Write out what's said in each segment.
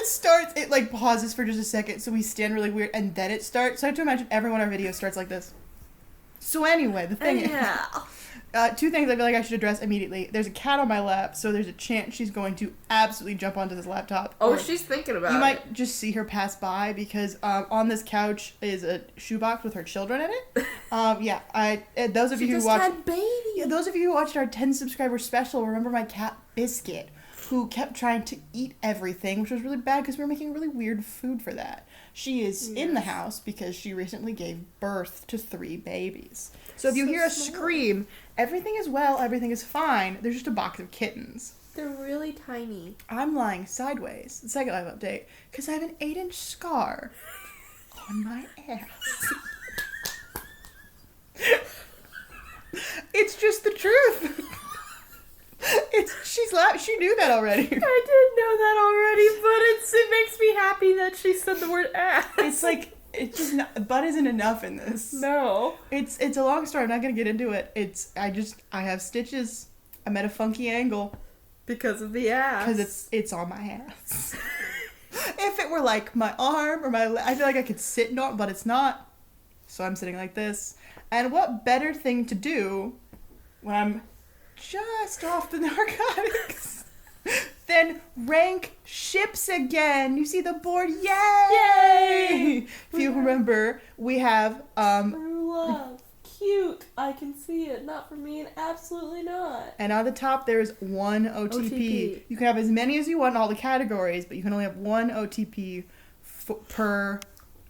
it starts, it like pauses for just a second, so we stand really weird, and then it starts. So I have to imagine every one of our videos starts like this. So anyway, the thing is, two things I feel like I should address immediately. There's a cat on my lap, so there's a chance she's going to absolutely jump onto this laptop. Oh, she's thinking about it. You might just see her pass by because on this couch is a shoebox with her children in it. Those of you who watched, those of you who watched our 10 subscriber special remember my cat Biscuit, who kept trying to eat everything, which was really bad because we were making really weird food for that. She is in the house because she recently gave birth to 3 babies. So if you hear a scream, everything is well, everything is fine. There's just a box of kittens. They're really tiny. I'm lying sideways, the Second Life update, because I have an 8-inch scar on my ass. It's just the truth. She knew that already. I did know that already, but it makes me happy that she said the word ass. It's like, it's just not, butt isn't enough in this. No. It's a long story. I'm not gonna get into it. I have stitches. I'm at a funky angle. Because of the ass. Because it's on my ass. If it were like my arm or my leg, I feel like I could sit on it, but it's not. So I'm sitting like this. And what better thing to do when I'm just off the narcotics than rank ships again? You see the board? Yay! If you remember, we have True love. Cute. I can see it. Not for me and absolutely not. And on the top there's 1 OTP. You can have as many as you want in all the categories, but you can only have 1 OTP per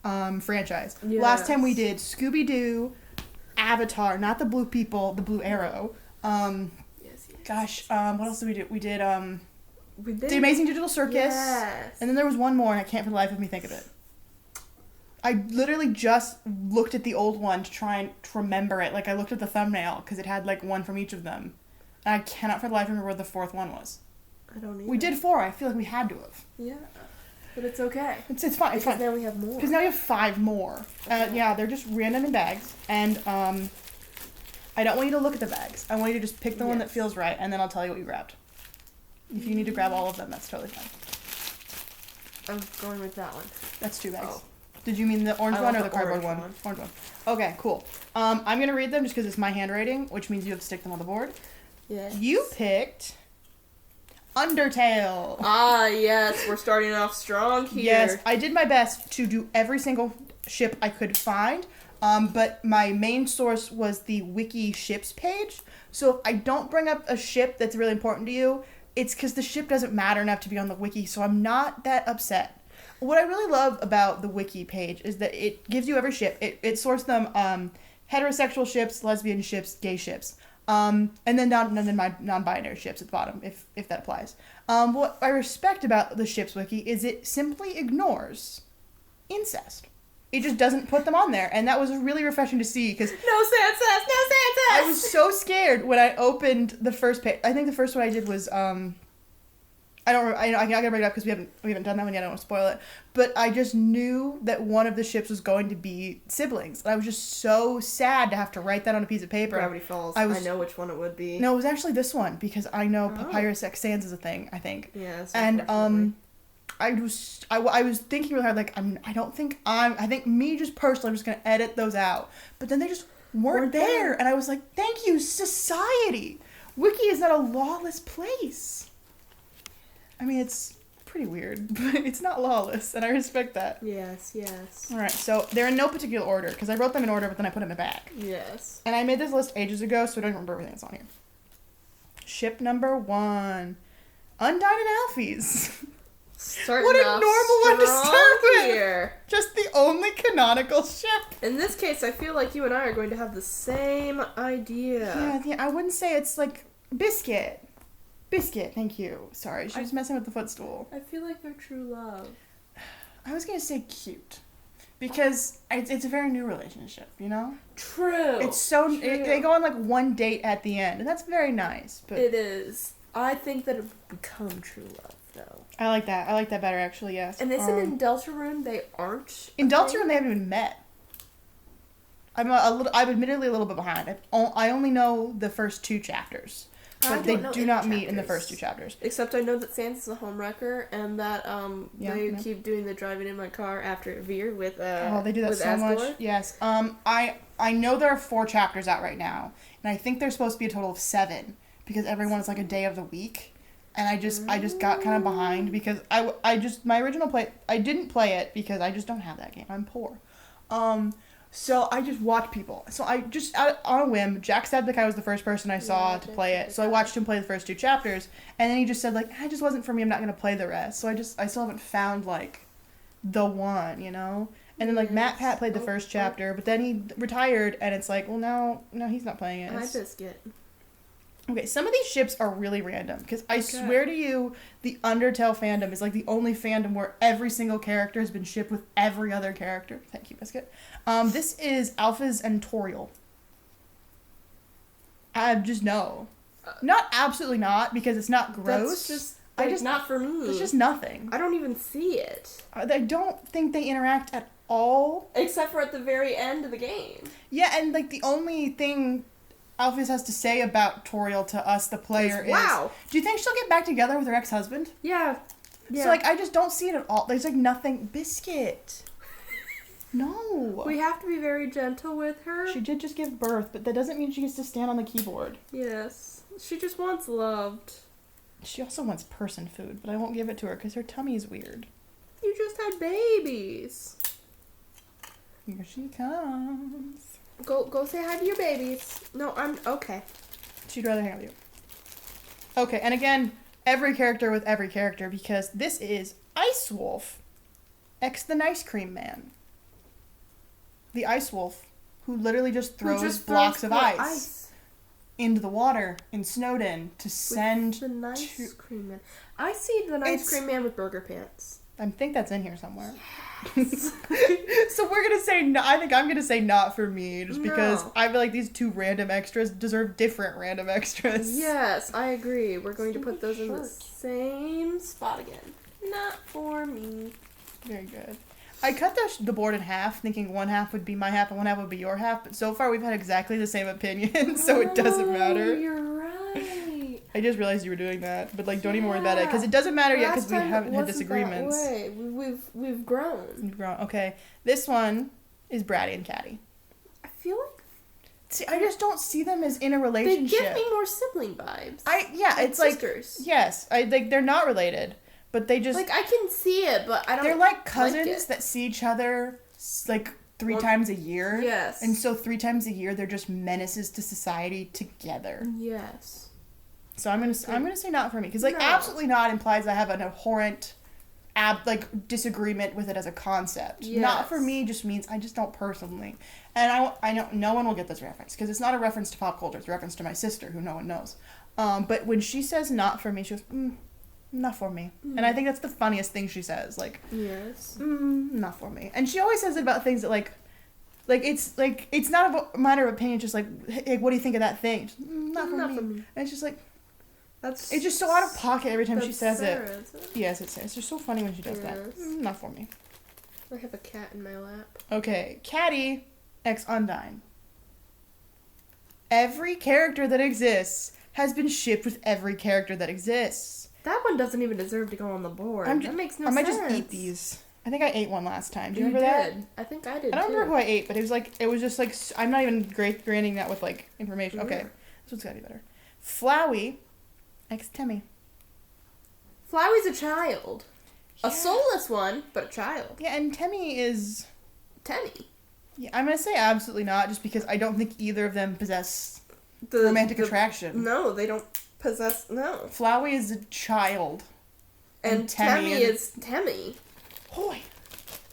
franchise. Yes. Last time we did Scooby-Doo, Avatar, not the blue people, the blue arrow. Gosh, what else did we do? We did The Amazing Digital Circus. Yes. And then there was one more, and I can't for the life of me think of it. I literally just looked at the old one to try and remember it. Like, I looked at the thumbnail, because it had, like, one from each of them. And I cannot for the life remember what the 4th one was. I don't either. We did 4. I feel like we had to have. Yeah. But it's okay. It's fine. It's because fine. now we have more. Because now we have 5 more. Okay. Yeah, they're just random in bags. And, I don't want you to look at the bags. I want you to just pick the one that feels right, and then I'll tell you what you grabbed. If you need to grab all of them, that's totally fine. I'm going with that one. That's 2 bags. Oh. Did you mean the orange one or the cardboard one? Orange Orange one. Okay, cool. I'm going to read them just because it's my handwriting, which means you have to stick them on the board. Yes. You picked Undertale. Ah, yes. We're starting off strong here. Yes, I did my best to do every single ship I could find. But my main source was the wiki ships page. So if I don't bring up a ship that's really important to you, it's because the ship doesn't matter enough to be on the wiki, so I'm not that upset. What I really love about the wiki page is that it gives you every ship. It sorts them heterosexual ships, lesbian ships, gay ships, and then my non-binary ships at the bottom, if that applies. What I respect about the ships wiki is it simply ignores incest. It just doesn't put them on there, and that was really refreshing to see because No Sansas! No Sansas! I was so scared when I opened the first page. I think the first one I did was I don't remember, I'm not gonna bring it up because we haven't done that one yet. I don't want to spoil it, but I just knew that one of the ships was going to be siblings, and I was just so sad to have to write that on a piece of paper. Gravity Falls. I know which one it would be. No, it was actually this one because I know Papyrus X Sans is a thing. I think. Yes. And I was thinking really hard, like, I think me just personally, I'm just going to edit those out. But then they just weren't there. And I was like, thank you, society. Wiki is not a lawless place. I mean, it's pretty weird, but it's not lawless, and I respect that. Yes, yes. All right, so they're in no particular order, because I wrote them in order, but then I put them in a bag. Yes. And I made this list ages ago, so I don't remember everything that's on here. Ship number 1. Undyne and Alphys. What a normal one to start with! Here. Just the only canonical ship. In this case, I feel like you and I are going to have the same idea. Yeah, I wouldn't say it's like Biscuit. Biscuit, thank you. Sorry, she was messing with the footstool. I feel like they're true love. I was gonna say cute. Because it's a very new relationship, you know? True. It's so... They go on like one date at the end, and that's very nice. But it is. I think that it would become true love, though. I like that. I like that better, actually, yes. And isn't in Deltarune they aren't? In Deltarune they haven't even met. I'm admittedly a little bit behind. I only know the first 2 chapters. I But they don't know do any not meet in the chapters. first 2 chapters. Except I know that Sans is a homewrecker, and that they yeah. keep doing the driving in my car after Veer with Oh, they do that with so Asgore. much. Yes. I know there are 4 chapters out right now, and I think there's supposed to be a total of 7 because everyone is like a day of the week, and I just got kind of behind because my original play I didn't play it because I just don't have that game. I'm poor. So I just watch people. So I just on a whim, Jacksepticeye was the first person I saw to play it. So I watched him play the first 2 chapters, and then he just said like, "It just wasn't for me. I'm not gonna play the rest." So I still haven't found like the one, you know. And then like Matt Pat played the first chapter, but then he retired, and it's like, well, no, he's not playing it. Hi, Biscuit. Okay, some of these ships are really random because I swear to you, the Undertale fandom is like the only fandom where every single character has been shipped with every other character. Thank you, Biscuit. This is Alphys and Toriel. I just know. Not absolutely not because it's not gross. That's just not for me. It's just nothing. I don't even see it. I don't think they interact at all. Except for at the very end of the game. Yeah, and like the only thing Alphys has to say about Toriel to us, the player, wow. Do you think she'll get back together with her ex-husband? Yeah. So, like, I just don't see it at all. There's, like, nothing. Biscuit. No. We have to be very gentle with her. She did just give birth, but that doesn't mean she gets to stand on the keyboard. Yes. She just wants loved. She also wants person food, but I won't give it to her because her tummy's weird. You just had babies. Here she comes. Go say hi to your babies. No, I'm okay. She'd rather hang out with you. Okay, and again, every character with every character because this is Ice Wolf, ex the Nice Cream Man. The Ice Wolf, who literally just throws blocks of ice into the water in Snowdin to send the Nice Cream Man. I see the Nice Cream Man with burger pants. I think that's in here somewhere. So we're gonna say no. I think I'm gonna say not for me, just because I feel like these 2 random extras deserve different random extras. Yes, I agree. We're going to put those in the same spot again. Not for me. Very good. I cut the board in half, thinking one half would be my half and one half would be your half, but so far we've had exactly the same opinion, so it doesn't matter. You're right. I just realized you were doing that, but like, don't even worry about it, because it doesn't matter yet, because we haven't had disagreements. That way. We've grown. We've grown. Okay, this one is Bratty and Catty. I feel like see, I just don't see them as in a relationship. they give me more sibling vibes. It's sisters. Like yes, they're not related, but they just like I can see it, but I don't. They're like cousins that see each other like 3 times a year. Yes. And so 3 times a year they're just menaces to society together. Yes. So I'm gonna say not for me because like absolutely not implies I have an abhorrent disagreement with it as a concept. Yes. Not for me just means I just don't personally. And I know no one will get this reference because it's not a reference to pop culture. It's a reference to my sister who no one knows. But when she says not for me, she goes, not for me. And I think that's the funniest thing she says. Like, yes. Not for me. And she always says it about things that like it's not a matter of opinion. Just like, hey, what do you think of that thing? Just, not for me. And it's just like, it's just so out of pocket every time she says Sarah, it. is it. Yes, it's just so funny when she does that. Not for me. I have a cat in my lap. Okay, Catty, ex Undyne. Every character that exists has been shipped with every character that exists. That one doesn't even deserve to go on the board. That makes no sense. I might just eat these. I think I ate one last time. Do you remember that? I think I did. I don't remember who I ate, but it was just like I'm not even granting that with like information. Okay, this one's gotta be better. Flowey, ex Temmie. Flowey's a child. Yeah. A soulless one, but a child. Yeah, and Temmie is... Temmie. Yeah, I'm going to say absolutely not, just because I don't think either of them possess romantic attraction. No, they don't possess... No. Flowey is a child. And Temmie is Temmie. Hoy.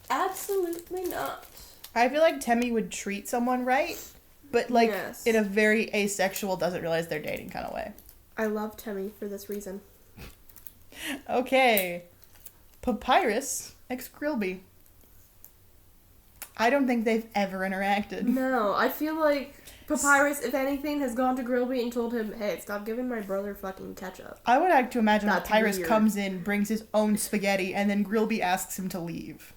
Absolutely not. I feel like Temmie would treat someone right, but like in a very asexual, doesn't realize they're dating kind of way. I love Temmie for this reason. Okay. Papyrus, ex Grilby. I don't think they've ever interacted. No, I feel like Papyrus, if anything, has gone to Grilby and told him, hey, stop giving my brother fucking ketchup. I would like to imagine Papyrus weird. comes in, brings his own spaghetti, and then Grilby asks him to leave.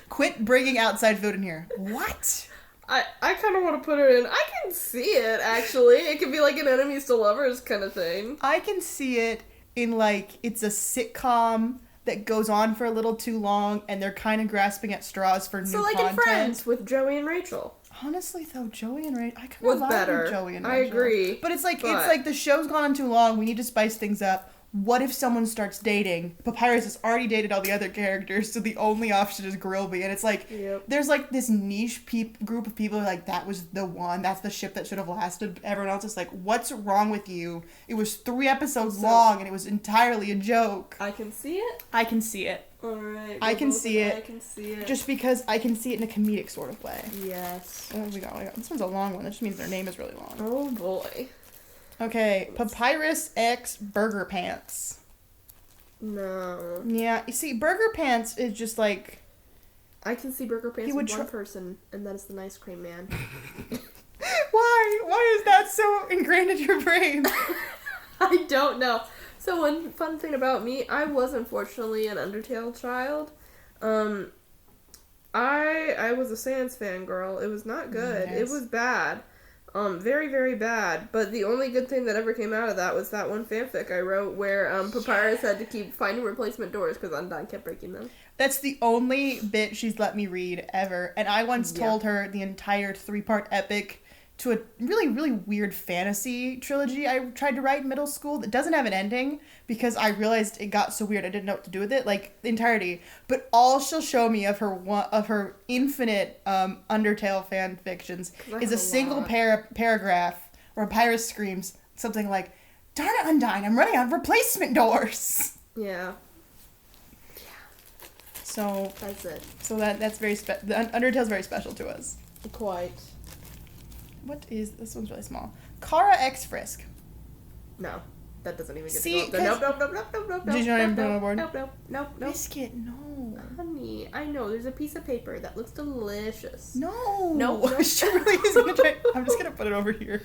Quit bringing outside food in here. What? I kind of want to put it in. I can see it, actually. It could be like an enemies to lovers kind of thing. I can see it in, like, it's a sitcom that goes on for a little too long, and they're kind of grasping at straws for new So, like content. in Friends with Joey and Rachel. Honestly, though, Joey and Rachel, I kind Was of like better. Joey and I Rachel. agree, But it's but- like the show's gone on too long. We need to spice things up. What if someone starts dating? Papyrus has already dated all the other characters, so the only option is Grilby. And it's like, Yep. there's like this niche group of people who are like, that was the one. That's the ship that should have lasted. Everyone else is like, what's wrong with you? It was 3 episodes long, and it was entirely a joke. I can see it. I can see it. Alright. I can see it. I can see it. Just because I can see it in a comedic sort of way. Yes. What have we got? This one's a long one. That just means their name is really long. Oh boy. Okay, Papyrus X Burger Pants. No. Yeah, you see, Burger Pants is just like... I can see Burger Pants He with would one person, and that is the Ice Cream Man. Why? Why is that so ingrained in your brain? I don't know. So one fun thing about me, I was unfortunately an Undertale child. I was a Sans fangirl. It was not good. Nice. It was bad. Very, very bad. But the only good thing that ever came out of that was that one fanfic I wrote where Papyrus had to keep finding replacement doors because Undyne kept breaking them. That's the only bit she's let me read ever. And I once Yeah. told her the entire 3-part epic to a really, really weird fantasy trilogy I tried to write in middle school that doesn't have an ending because I realized it got so weird I didn't know what to do with it, like the entirety. But all she'll show me of her infinite Undertale fan fictions I is have a a single lot. paragraph where Papyrus screams something like, "Darn it, Undyne, I'm running out of replacement doors." Yeah, So that's it. that's very the Undertale's very special to us. Quite. What is this one's really small? Kara X Frisk. No. That doesn't even get See, to go up there. 'cause- Nope. Did you not even put it on the board? Nope. Biscuit, no. Honey, I know. There's a piece of paper that looks delicious. No. No. She really is gonna try. I'm just gonna put it over here.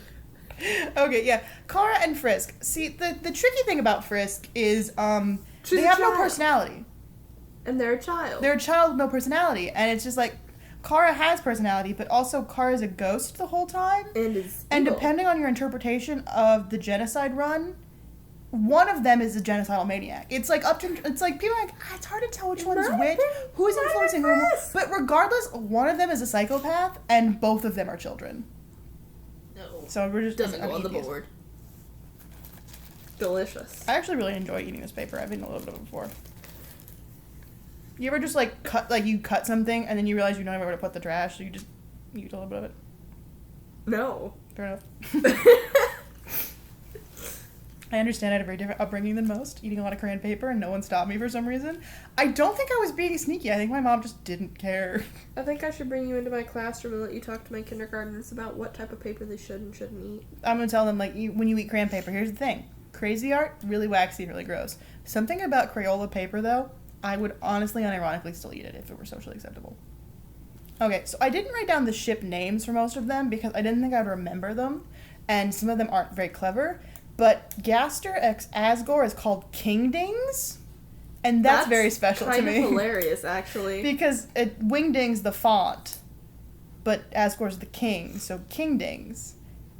Okay, yeah. Kara and Frisk. See, the tricky thing about Frisk is She's they a have no child. personality. And they're a child. They're a child with no personality, and it's just like Kara has personality, but also Kara's a ghost the whole time. and is And evil. depending on your interpretation of the genocide run, one of them is a genocidal maniac. It's like it's like people are like, it's hard to tell which one's Not which, who's not influencing who. Frisk. But regardless, one of them is a psychopath, and both of them are children. No. So we're just Doesn't I'm go on the eating these. board. Delicious. I actually really enjoy eating this paper. I've eaten a little bit of it before. You ever just like cut something and then you realize you don't know where to put the trash, so you just eat a little bit of it? No. Fair enough. I understand I had a very different upbringing than most, eating a lot of crayon paper, and no one stopped me for some reason. I don't think I was being sneaky. I think my mom just didn't care. I think I should bring you into my classroom and let you talk to my kindergartners about what type of paper they should and shouldn't eat. I'm gonna tell them, like, when you eat crayon paper, here's the thing. Crazy art, really waxy and really gross. Something about Crayola paper, though, I would honestly, unironically still eat it if it were socially acceptable. Okay, so I didn't write down the ship names for most of them because I didn't think I'd remember them, and some of them aren't very clever. But Gaster x Asgore is called Kingdings, and that's very special to kind me. of hilarious, actually. Because Wingding's the font, but Asgore's the king, so Kingdings.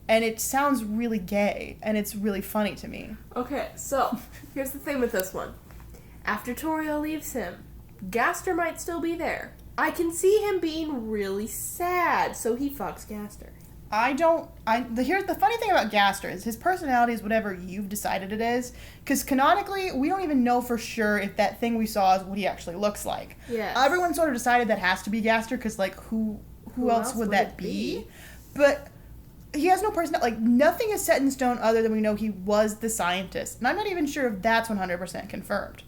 And it sounds really gay, and it's really funny to me. Okay, so here's the thing with this one. After Toriel leaves him, Gaster might still be there. I can see him being really sad, so he fucks Gaster. Here's the funny thing about Gaster is his personality is whatever you've decided it is. Because canonically, we don't even know for sure if that thing we saw is what he actually looks like. Yes. Everyone sort of decided that has to be Gaster because, like, who else would that it be? But he has no personality. Like, nothing is set in stone other than we know he was the scientist. And I'm not even sure if that's 100% confirmed.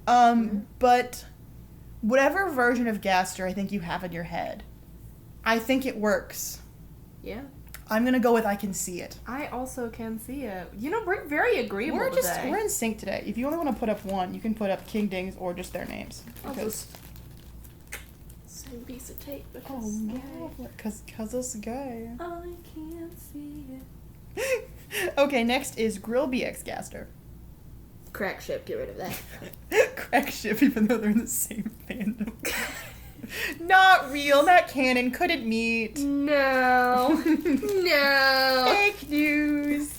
But whatever version of Gaster I think you have in your head, I think it works. Yeah. I'm gonna go with I can see it. I also can see it. You know, we're very agreeable today. We're in sync today. If you only want to put up one, you can put up Kingdings or just their names. I'll Because same piece of tape because oh no, because it's gay. I can't see it. Okay, next is Grill BX Gaster. Crack ship, get rid of that. Crack ship, even though they're in the same fandom. Not real, not canon, couldn't meet. No. No. Fake news.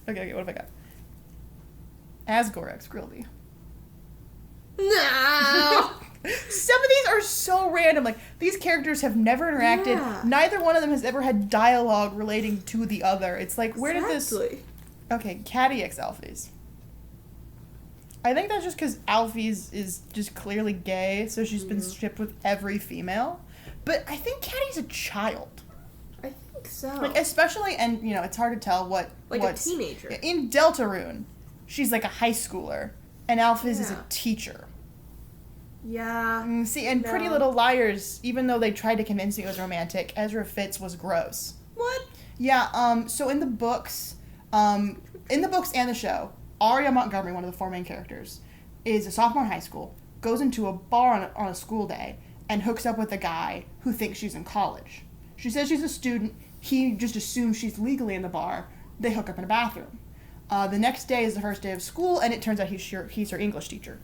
Okay, what have I got? Asgore X Grilby. No. Some of these are so random. Like, these characters have never interacted. Yeah. Neither one of them has ever had dialogue relating to the other. It's like, where did this... Exactly. Okay, Caddy X Alphys. I think that's just because Alphys is just clearly gay, so she's been shipped with every female. But I think Caddy's a child. I think so. Like, especially, and, you know, it's hard to tell what's... a teenager. In Deltarune, she's like a high schooler, and Alphys is a teacher. Yeah. See, and Pretty Little Liars, even though they tried to convince me it was romantic, Ezra Fitz was gross. What? Yeah, so in the books and the show, Aria Montgomery, one of the 4 main characters, is a sophomore in high school, goes into a bar on a school day, and hooks up with a guy who thinks she's in college. She says she's a student, he just assumes she's legally in the bar, they hook up in a bathroom. The next day is the first day of school, and it turns out he's her English teacher.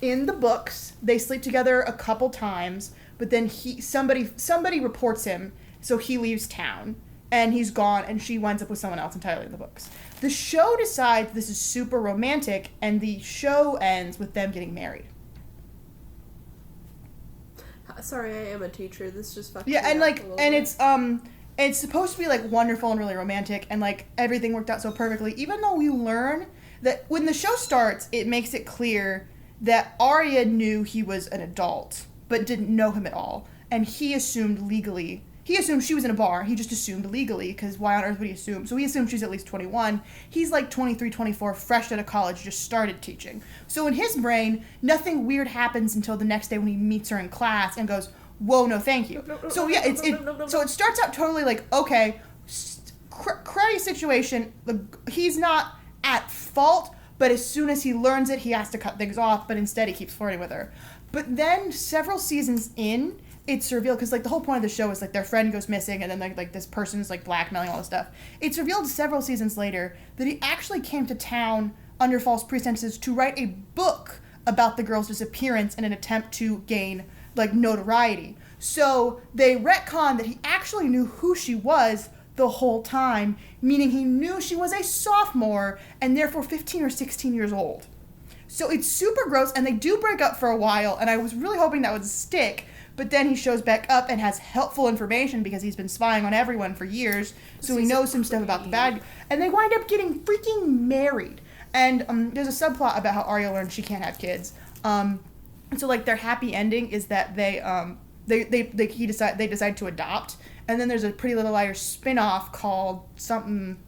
In the books, they sleep together a couple times, but then somebody reports him, so he leaves town, and he's gone, and she winds up with someone else entirely in the books. The show decides this is super romantic, and the show ends with them getting married. Sorry, I am a teacher. This just fucking Yeah, and it's supposed to be like wonderful and really romantic, and like everything worked out so perfectly. Even though we learn that when the show starts, it makes it clear that Arya knew he was an adult, but didn't know him at all, and he assumed she was in a bar. He just assumed legally, because why on earth would he assume? So he assumed she's at least 21. He's like 23, 24, fresh out of college, just started teaching. So in his brain, nothing weird happens until the next day when he meets her in class and goes, whoa, no thank you. So yeah, so it starts out totally like, okay, cruddy situation, he's not at fault, but as soon as he learns it, he has to cut things off, but instead he keeps flirting with her. But then several seasons in, it's revealed, because like the whole point of the show is like their friend goes missing, and then like this person's like blackmailing all this stuff. It's revealed several seasons later that he actually came to town under false pretenses to write a book about the girl's disappearance in an attempt to gain like notoriety. So they retcon that he actually knew who she was the whole time, meaning he knew she was a sophomore and therefore 15 or 16 years old. So it's super gross, and they do break up for a while, and I was really hoping that would stick, but then he shows back up and has helpful information because he's been spying on everyone for years, so he knows some stuff about the bad, and they wind up getting freaking married. And there's a subplot about how Arya learns she can't have kids. And so like their happy ending is that they decide to adopt, and then there's a Pretty Little Liars spin-off called something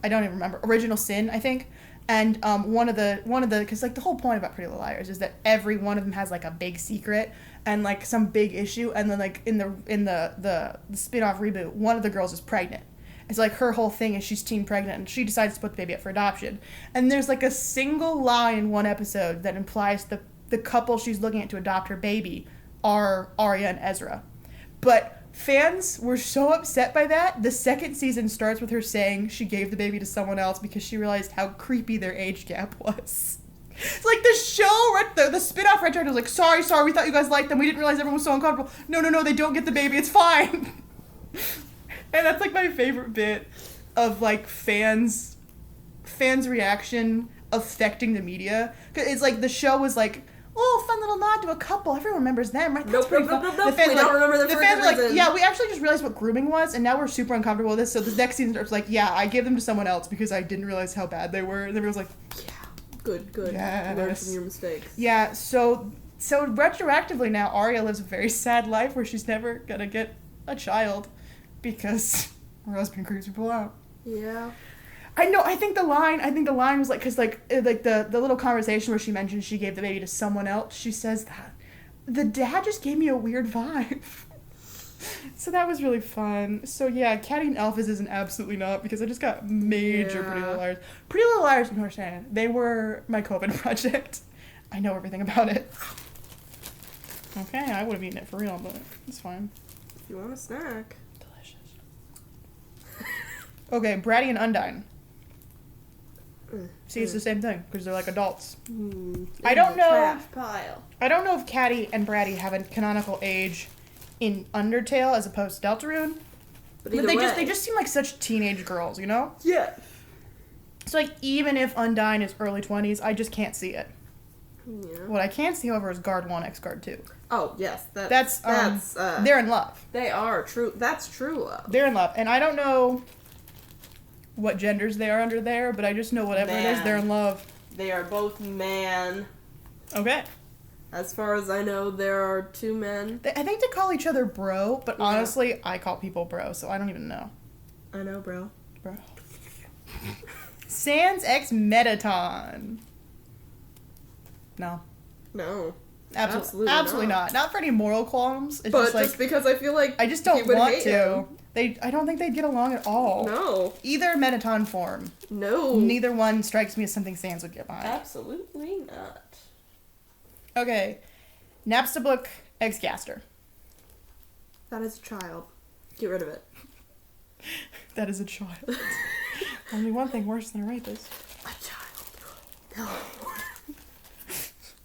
I don't even remember, Original Sin, I think. And one of the because like the whole point about Pretty Little Liars is that every one of them has like a big secret and like some big issue, and then like in the spin-off reboot, one of the girls is pregnant. It's like her whole thing is she's teen pregnant, and she decides to put the baby up for adoption. And there's like a single line in one episode that implies the couple she's looking at to adopt her baby are Arya and Ezra. But fans were so upset by that, the second season starts with her saying she gave the baby to someone else because she realized how creepy their age gap was. It's like the show, the spin-off red was like, sorry, we thought you guys liked them. We didn't realize everyone was so uncomfortable. No, they don't get the baby. It's fine. And that's like my favorite bit of like fans' reaction affecting the media. 'Cause it's like the show was like, oh, fun little nod to a couple. Everyone remembers them, right? That's pretty fun. The fans don't remember them for a good reason. Yeah, we actually just realized what grooming was, and now we're super uncomfortable with this. So the next season starts like, yeah, I gave them to someone else because I didn't realize how bad they were. And everyone's like, yeah. Good. Yes. Learn from your mistakes. Yeah, so retroactively now, Arya lives a very sad life where she's never gonna get a child because her husband creeps people out. Yeah. I know. I think the line was like, because like the little conversation where she mentioned she gave the baby to someone else. She says that the dad just gave me a weird vibe. So that was really fun. So yeah, Caddy and Alphys is an absolutely not, because I just got major Pretty Little Liars. Pretty Little Liars, you understand? They were my COVID project. I know everything about it. Okay, I would have eaten it for real, but it's fine. If you want a snack. Delicious. Okay, Bratty and Undine. See, it's the same thing because they're like adults. In I don't the know. Trash pile. I don't know if Caddy and Bratty have a canonical age in Undertale as opposed to Deltarune, But but either they way. just seem like such teenage girls, you know? Yeah. So like even if Undyne is early 20s, I just can't see it. Yeah. What I can see, however, is Guard 1 X Guard 2. Oh yes, That's they're they're in love. they are true. That's true love. They're in love, and I don't know what genders they are under there, but I just know whatever it is, they're in love. They are both man. Okay. As far as I know, there are 2 men. I think they call each other bro, but Yeah. honestly, I call people bro, so I don't even know. I know, bro. Bro. Sans X Metaton. No. No. Absolutely not. Not for any moral qualms. It's But just like just because I feel like I just he don't would want hate to. him. I don't think they'd get along at all. No. Either Metaton form. No. Neither one strikes me as something Sans would get behind. Absolutely not. Okay. Napstablook X Gaster. That is a child. Get rid of it. That is a child. Only one thing worse than a rapist. A child. No.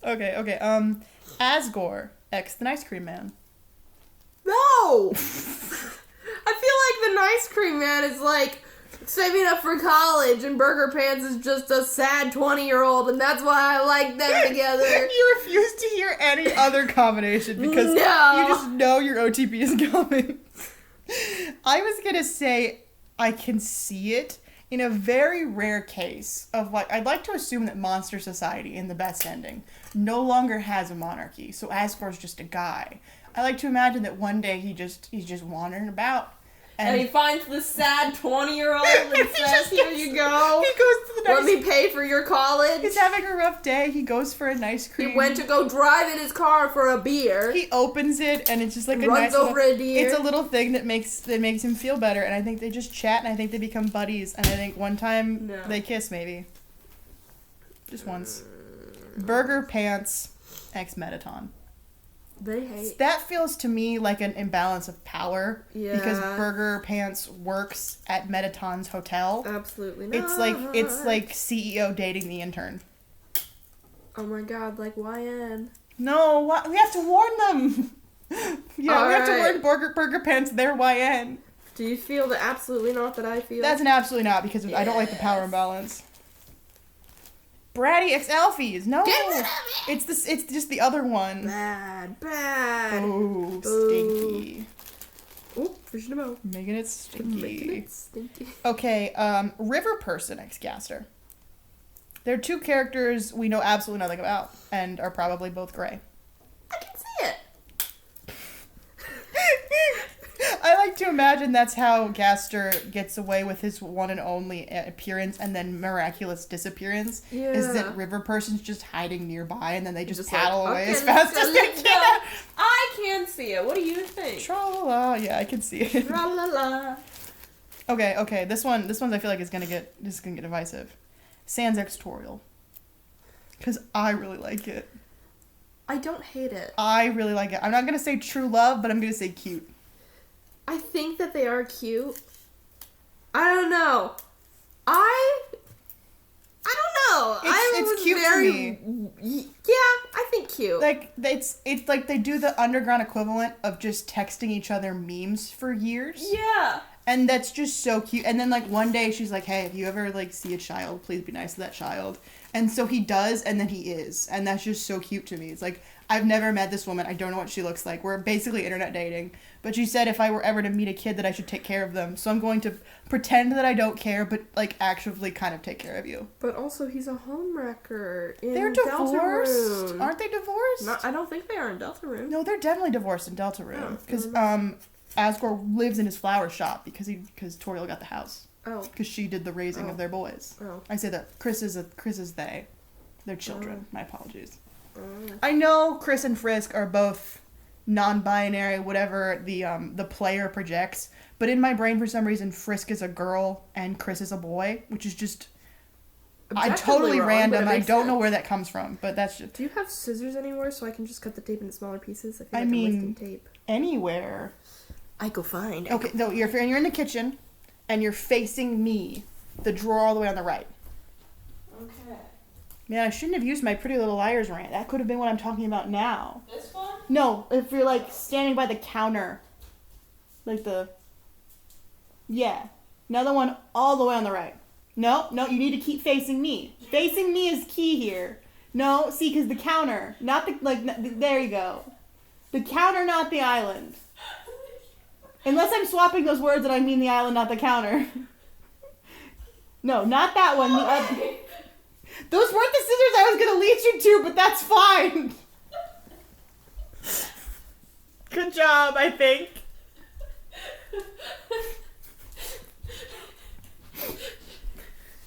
Okay. Asgore X the Nice Cream Man. No! I feel like the Nice Cream Man is like saving up for college and Burger Pants is just a sad 20-year-old and that's why I like them together. You refuse to hear any other combination because No. you just know your OTP is coming. I was gonna say I can see it in a very rare case of like I'd like to assume that Monster Society in the best ending no longer has a monarchy, so Asgore's just a guy. I like to imagine that one day he's just wandering about And he finds the sad 20-year-old and He says, just here gets- you go. He goes to the Let nice. me pay for your college. He's having a rough day. He goes for a nice cream. He went to go drive in his car for a beer. He opens it and it's just like a Runs nice over little, a deer. It's a little thing that makes him feel better, and I think they just chat and I think they become buddies, and I think one time No. they kiss maybe. Just once. Burger Pants X Metaton. They hate. That feels to me like an imbalance of power because Yeah. Burger Pants works at Metaton's hotel. Absolutely not. It's like CEO dating the intern. Oh my god, like YN. No, we have to warn them. We have to Alright. warn Burger Pants they're YN. Do you feel the absolutely not that I feel? That's an absolutely not because I don't like the power Yes. imbalance. Bratty X Alfies. No. Get rid of it! It's just the other one. Bad. Bad. Oh, Boo. stinky. Oh, fish in a boat. Making it stinky. Making it stinky. Okay, River Person X Gaster. They're 2 characters we know absolutely nothing about and are probably both gray. I can see it. I like to imagine that's how Gaster gets away with his one and only appearance and then miraculous disappearance. Is Yeah. that River Person's just hiding nearby and then they just Just paddle like, away okay, as fast let's as go, they let's can. go. I can see it. What do you think? Tra-la-la. Yeah, I can see it. Tra la la. Okay. This one I feel like is gonna get divisive. Sans Extorial. Because I really like it. I don't hate it. I really like it. I'm not gonna say true love, but I'm gonna say cute. I think that they are cute. I don't know. I don't know. It's cute for me. Yeah, I think cute. Like it's like they do the underground equivalent of just texting each other memes for years. Yeah. And that's just so cute. And then like one day she's like, "Hey, if you ever like see a child, please be nice to that child." And so he does, and then he is. And that's just so cute to me. It's like I've never met this woman. I don't know what she looks like. We're basically internet dating. But she said if I were ever to meet a kid that I should take care of them. So I'm going to pretend that I don't care, but like actually kind of take care of you. But also, he's a homewrecker in They're divorced. Deltarune. Aren't they divorced? No, I don't think they are in Deltarune. No, they're definitely divorced in Deltarune. Oh, Because never Asgore lives in his flower shop because Toriel got the house. Oh. Because she did the raising of their boys. Oh. I say that Chris is they. They're children. My apologies. Oh. I know Chris and Frisk are both non-binary, whatever the player projects, but in my brain for some reason Frisk is a girl and Chris is a boy, which is just totally wrong, random. but it I makes don't know sense. where that comes from, but that's just Do you have scissors anywhere so I can just cut the tape into smaller pieces? I feel I like I'm mean- wasting tape. anywhere. I go find. Okay, no, you're in the kitchen and you're facing me, the drawer all the way on the right. Okay. Man, I shouldn't have used my Pretty Little Liars rant. That could have been what I'm talking about now. This one? No, if you're like standing by the counter. Like yeah. Another one all the way on the right. No, you need to keep facing me. Facing me is key here. No, see, because the counter, not there you go. The counter, not the island. Unless I'm swapping those words and I mean the island, not the counter. No, not that one. The other. Those weren't the scissors I was going to lead you to, but that's fine. Good job, I think.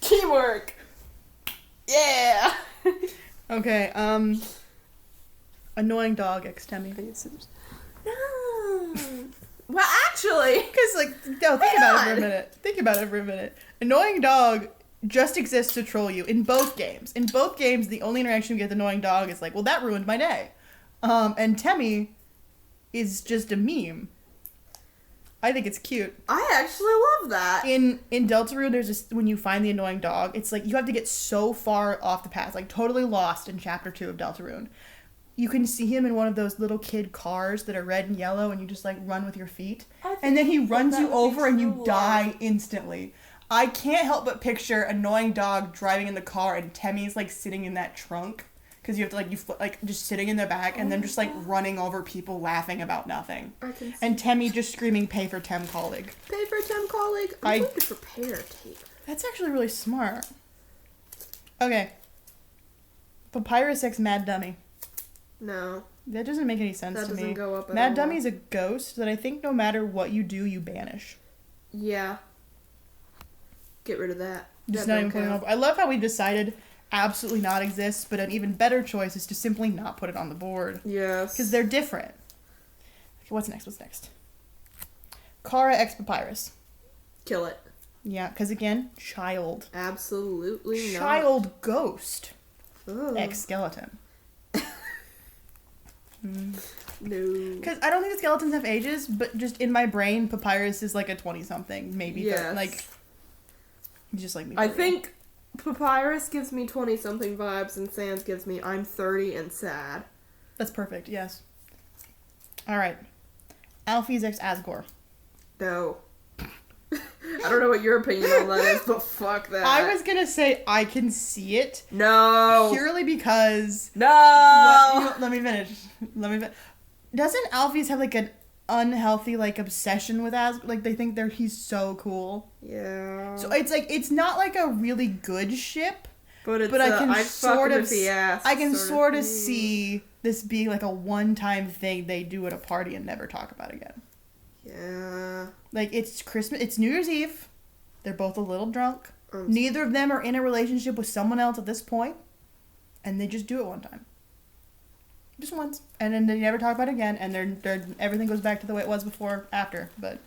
Teamwork. Yeah. Okay, annoying dog ex Temmie. No. Well, actually. Because, no, think about it for a minute. Annoying dog just exists to troll you in both games. In both games, the only interaction you get with annoying dog is like, well, that ruined my day. And Temmie is just a meme. I think it's cute. I actually love that. In Deltarune, there's this, when you find the annoying dog, it's like you have to get so far off the path, like totally lost in chapter 2 of Deltarune. You can see him in one of those little kid cars that are red and yellow, and you just like run with your feet. And then he runs you over and you die instantly. I can't help but picture annoying dog driving in the car and Temmie's like sitting in that trunk. Because you have to just sitting in the back and then just like running over people laughing about nothing. And Temmie just screaming, "Pay for Tem colleague." Pay for Tem colleague. I'm going to prepare tape. That's actually really smart. Okay. Papyrus X Mad Dummy. No. That doesn't make any sense to me. That doesn't go up at Mad all. Dummy is a ghost that I think no matter what you do, you banish. Yeah. Get rid of that. Just not even putting it on. I love how we decided absolutely not exists, but an even better choice is to simply not put it on the board. Yes. Because they're different. Okay, what's next? Kara X Papyrus. Kill it. Yeah, because again, child. Absolutely not. Child ghost. Ugh. X skeleton. No. Because I don't think the skeletons have ages, but just in my brain, Papyrus is like a 20-something, maybe. Yes. Like, just like me. I think Papyrus gives me 20-something vibes, and Sans gives me I'm 30 and sad. That's perfect, yes. Alright. Alphys X Asgore. No. I don't know what your opinion on that is, but fuck that. I was gonna say I can see it. No. Purely because... No. Let me finish. Doesn't Alphys have like an unhealthy like obsession with Asgore? Like they think he's so cool. Yeah. So it's like it's not like a really good ship, but I can sort of see see this being like a one-time thing they do at a party and never talk about again. Yeah. Like it's Christmas, it's New Year's Eve. They're both a little drunk. Neither of them are in a relationship with someone else at this point, and they just do it one time. Just once, and then they never talk about it again, and they're everything goes back to the way it was before after. But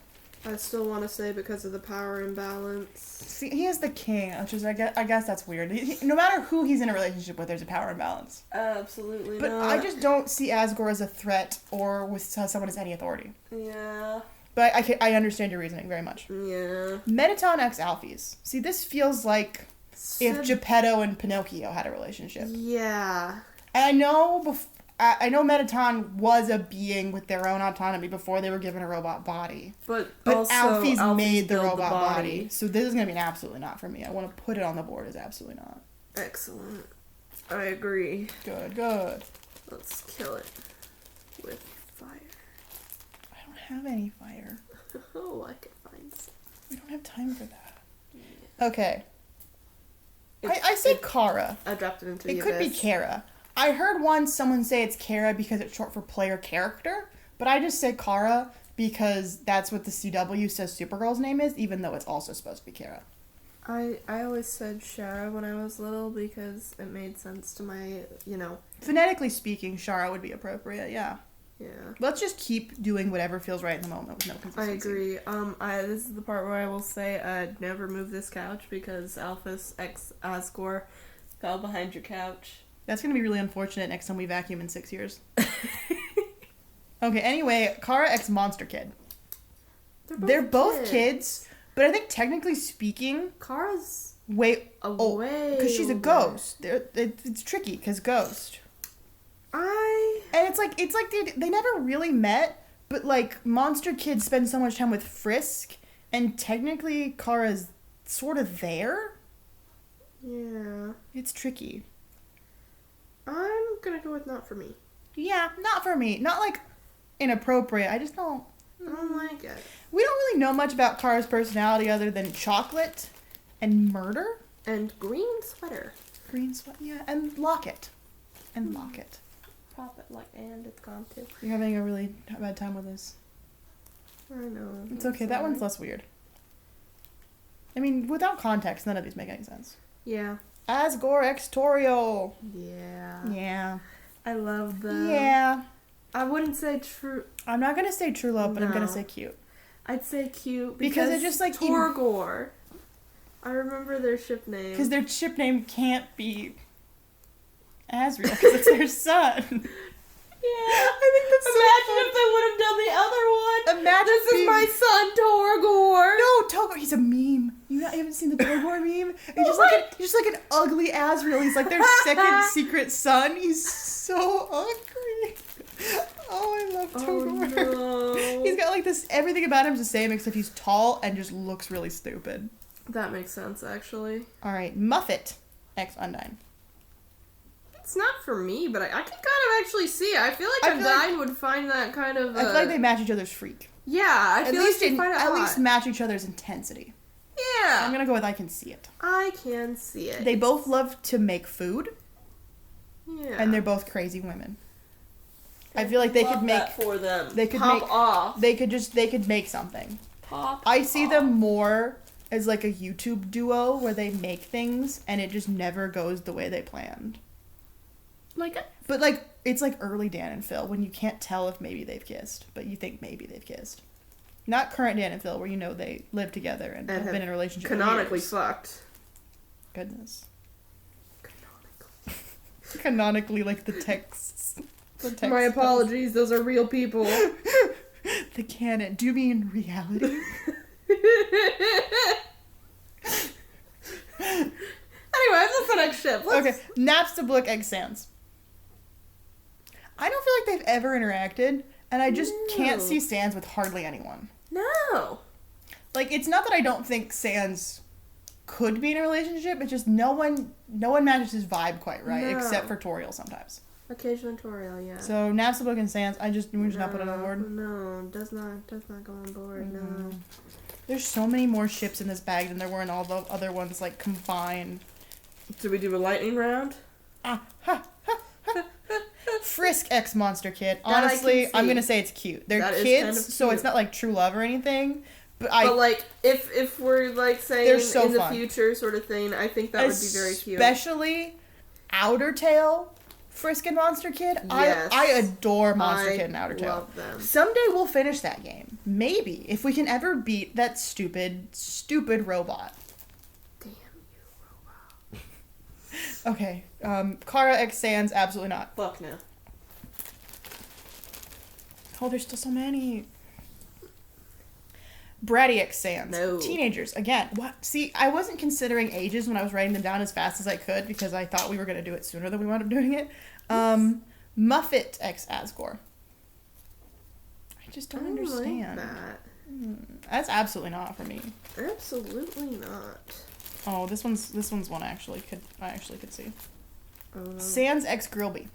I still want to say because of the power imbalance. See, he is the king, which is I guess that's weird. No matter who he's in a relationship with, there's a power imbalance. Absolutely but not. I just don't see Asgore as a threat or with someone as any authority. Yeah. But I understand your reasoning very much. Yeah. Mettaton X Alphys. See, this feels like if Geppetto and Pinocchio had a relationship. Yeah. And I know Mettaton was a being with their own autonomy before they were given a robot body. But also, Alphys made the robot body. So this is going to be an absolutely not for me. I want to put it on the board as absolutely not. Excellent. I agree. Good. Let's kill it with fire. I don't have any fire. Oh, I can find some. We don't have time for that. Okay. I say Kara. I dropped it into the It could be Kara. I heard once someone say it's Kara because it's short for player character, but I just say Kara because that's what the CW says Supergirl's name is, even though it's also supposed to be Kara. I always said Shara when I was little because it made sense to my, Phonetically speaking, Shara would be appropriate, yeah. Yeah. Let's just keep doing whatever feels right in the moment with no consistency. I agree. This is the part where I will say I'd never move this couch because Alphys X Asgore fell behind your couch. That's going to be really unfortunate next time we vacuum in 6 years. Okay, anyway, Kara X Monster Kid. They're both kids, but I think technically speaking... Kara's way Away. because she's a ghost. It's tricky because ghost. And it's like they never really met, but like Monster Kid spends so much time with Frisk, and technically Kara's sort of there. Yeah. It's tricky. I'm gonna go with not for me. Yeah, not for me. Not like inappropriate. I just don't. I don't like it. We don't really know much about Kara's personality other than chocolate and murder. And green sweater. Green sweat, yeah, and locket. And locket. Pop it like, and it's gone too. You're having a really bad time with this. I know. It's okay. That one's less weird. I mean, without context, none of these make any sense. Yeah. Asgore X Toriel. Yeah. Yeah. I love them. Yeah. I wouldn't say true. I'm not gonna say true love, but I'm gonna No. say cute. I'd say cute Because because it just, like, Torgor. I remember their ship name. Because their ship name can't be Asriel, because it's their son. Yeah. I think that's Imagine if they would have done the other one. Imagine This being- is my son Torgor. No, Togor, he's a meme. You haven't seen the Togor meme? He's just like an ugly Asriel. He's like their second secret son. He's so ugly. Oh, I love Togor. Oh, no. He's got like this, everything about him's the same except he's tall and just looks really stupid. That makes sense, actually. Alright, Muffet X Undyne. It's not for me, but I can kind of actually see it. I feel like Undyne would find that kind of. I feel like they match each other's freak. Yeah, I At feel least like they find it at hot. least match each other's intensity. Yeah. I'm gonna go with I can see it. I can see it. They both love to make food, Yeah. and they're both crazy women. I feel like they could make. that for them. They could Pop make. off. They could make something. Pop. I see off. them more as like a YouTube duo where they make things and it just never goes the way they planned. But like it's like early Dan and Phil when you can't tell if maybe they've kissed, but you think maybe they've kissed. Not current Dan and Phil where you know they live together and have been in a relationship. canonically for years. fucked. Goodness. Canonically, like the texts. The text My apologies, those are real people. The canon. Do you mean reality? Anyways, what's the next ship? Okay, Napstablook Egg Sans. I don't feel like they've ever interacted, and I just can't No. see Sans with hardly anyone. No. Like, it's not that I don't think Sans could be in a relationship, it's just no one matches his vibe quite right, No. except for Toriel sometimes. Occasional Toriel, yeah. So, Napstablook and Sans, we're just not putting on board. No, does not go on board. No. There's so many more ships in this bag than there were in all the other ones, like, combined. Should we do a lightning round? Frisk X Monster Kid. That I can Honestly, I'm see. gonna say it's cute. They're That is kids, kind of so cute. it's not like true love or anything. But But like, if we're like saying They're so in the fun. future sort of thing, I think that would be very cute. Especially Outer Tail, Frisk and Monster Kid. Yes. I adore Monster I Kid and Outer Tail. love them. Someday we'll finish that game. Maybe. If we can ever beat that stupid robot. Damn you, robot. Okay. Kara X Sans, absolutely not. Fuck no. Oh, there's still so many. Bratty X Sans. No. Teenagers. Again. What? See, I wasn't considering ages when I was writing them down as fast as I could because I thought we were going to do it sooner than we wound up doing it. Muffet X Asgore. I just don't understand. Like that. That's absolutely not for me. Absolutely not. Oh, this one's one I actually could see. Oh, no. Sans X Grilby.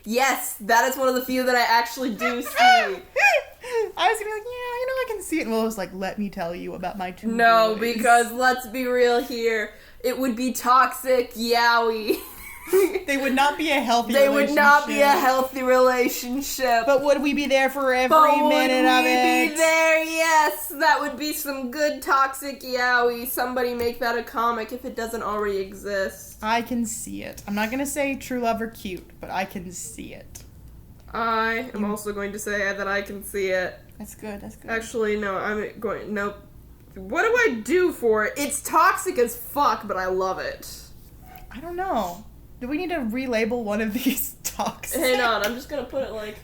Yes, that is one of the few that I actually do see. I was gonna be like, yeah, I can see it. And Will was like, let me tell you about my two No, boys. because let's be real here. It would be toxic yaoi. They would not be a healthy They would not be a relationship. healthy relationship. But would we be there for every But would minute of we it? be there? Yes, that would be some good toxic yaoi. Somebody make that a comic if it doesn't already exist. I can see it. I'm not gonna say true love or cute, but I can see it. I am also going to say that I can see it. That's good. That's good. Actually, no, I'm going. Nope. What do I do for it? It's toxic as fuck, but I love it. I don't know. Do we need to relabel one of these toxic? Hang on, I'm just gonna put it like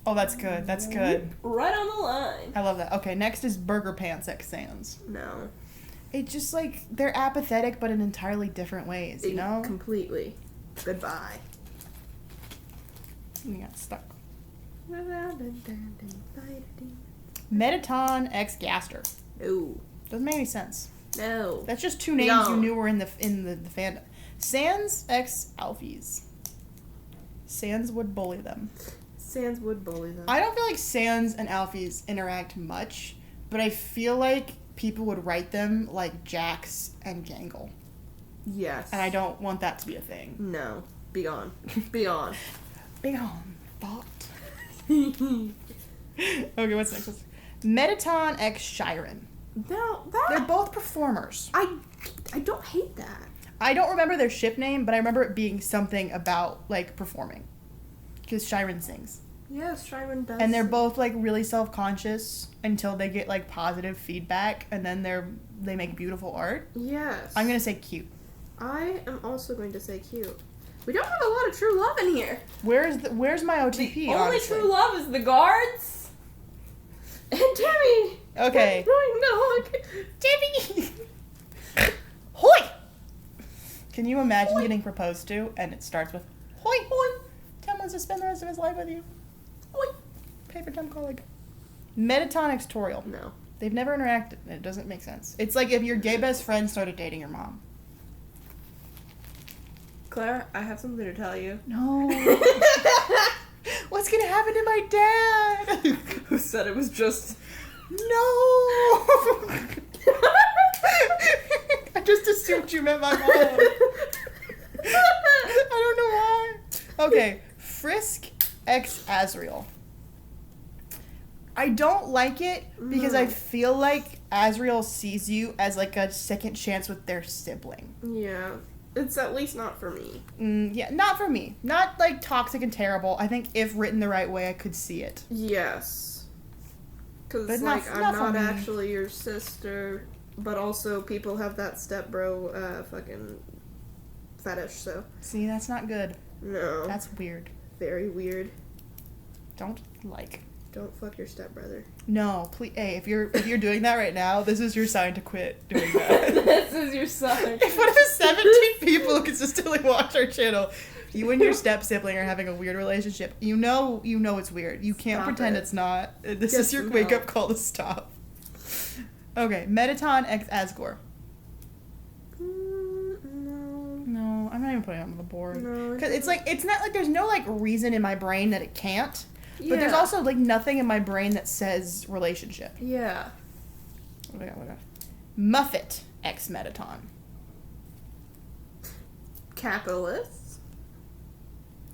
Oh, that's good. That's good. right on the line. I love that. Okay, next is Burger Pants X Sans. No. It's just like they're apathetic, but in entirely different ways. You know. Completely. Goodbye. You got stuck. Mettaton X Gaster. No. Doesn't make any sense. No. That's just two names you knew were in the fandom. Sans X Alphys. Sans would bully them. Sans would bully them. I don't feel like Sans and Alphys interact much, but I feel like people would write them like Jax and Jangle. Yes. And I don't want that to be a thing. No. Be gone. Be on. Be on. Thought. Okay, what's next? Mettaton X Shiren. No, They're both performers. I don't hate that. I don't remember their ship name, but I remember it being something about, like, performing. Because Shiren sings. Yes, Shiren does. And they're both, like, really self-conscious until they get, like, positive feedback, and then they make beautiful art. Yes. I'm gonna say cute. I am also going to say cute. We don't have a lot of true love in here. Where's my OTP, The only honestly? true love is the guards. And Timmy. Okay. Dog. Timmy! Hoi! Can you imagine getting proposed to, and it starts with, hoi, hoi, Tim wants to spend the rest of his life with you. Hoi. Paper Tim colleague. Mettaton X Toriel. No. They've never interacted, and it doesn't make sense. It's like if your gay best friend started dating your mom. Claire, I have something to tell you. No. What's gonna happen to my dad? Who said it was just... No. I just assumed you meant my mom. I don't know why. Okay, Frisk X Azriel. I don't like it because I feel like Azriel sees you as like a second chance with their sibling. Yeah. It's at least not for me. Yeah, not for me. Not like toxic and terrible. I think if written the right way, I could see it. Yes. Because, But like, not I'm for not me. actually your sister, but also people have that stepbro, fucking fetish, so. See, that's not good. No. That's weird. Very weird. Don't like. Don't fuck your stepbrother. No, please. Hey, if you're doing that right now, this is your sign to quit doing that. This is your sign. If one of the 17 people who consistently watch our channel, you and your step sibling are having a weird relationship, you know it's weird. You can't Stop pretend it. it's not. This Get is your some wake help. up call to stop. Okay, Mettaton X Asgore. No. No, I'm not even putting it on the board. No. Because it's like, it's not like there's no like reason in my brain that it can't. But there's Yeah. also like nothing in my brain that says relationship. Yeah. What do we got? Muffet X Mettaton. Capitalists.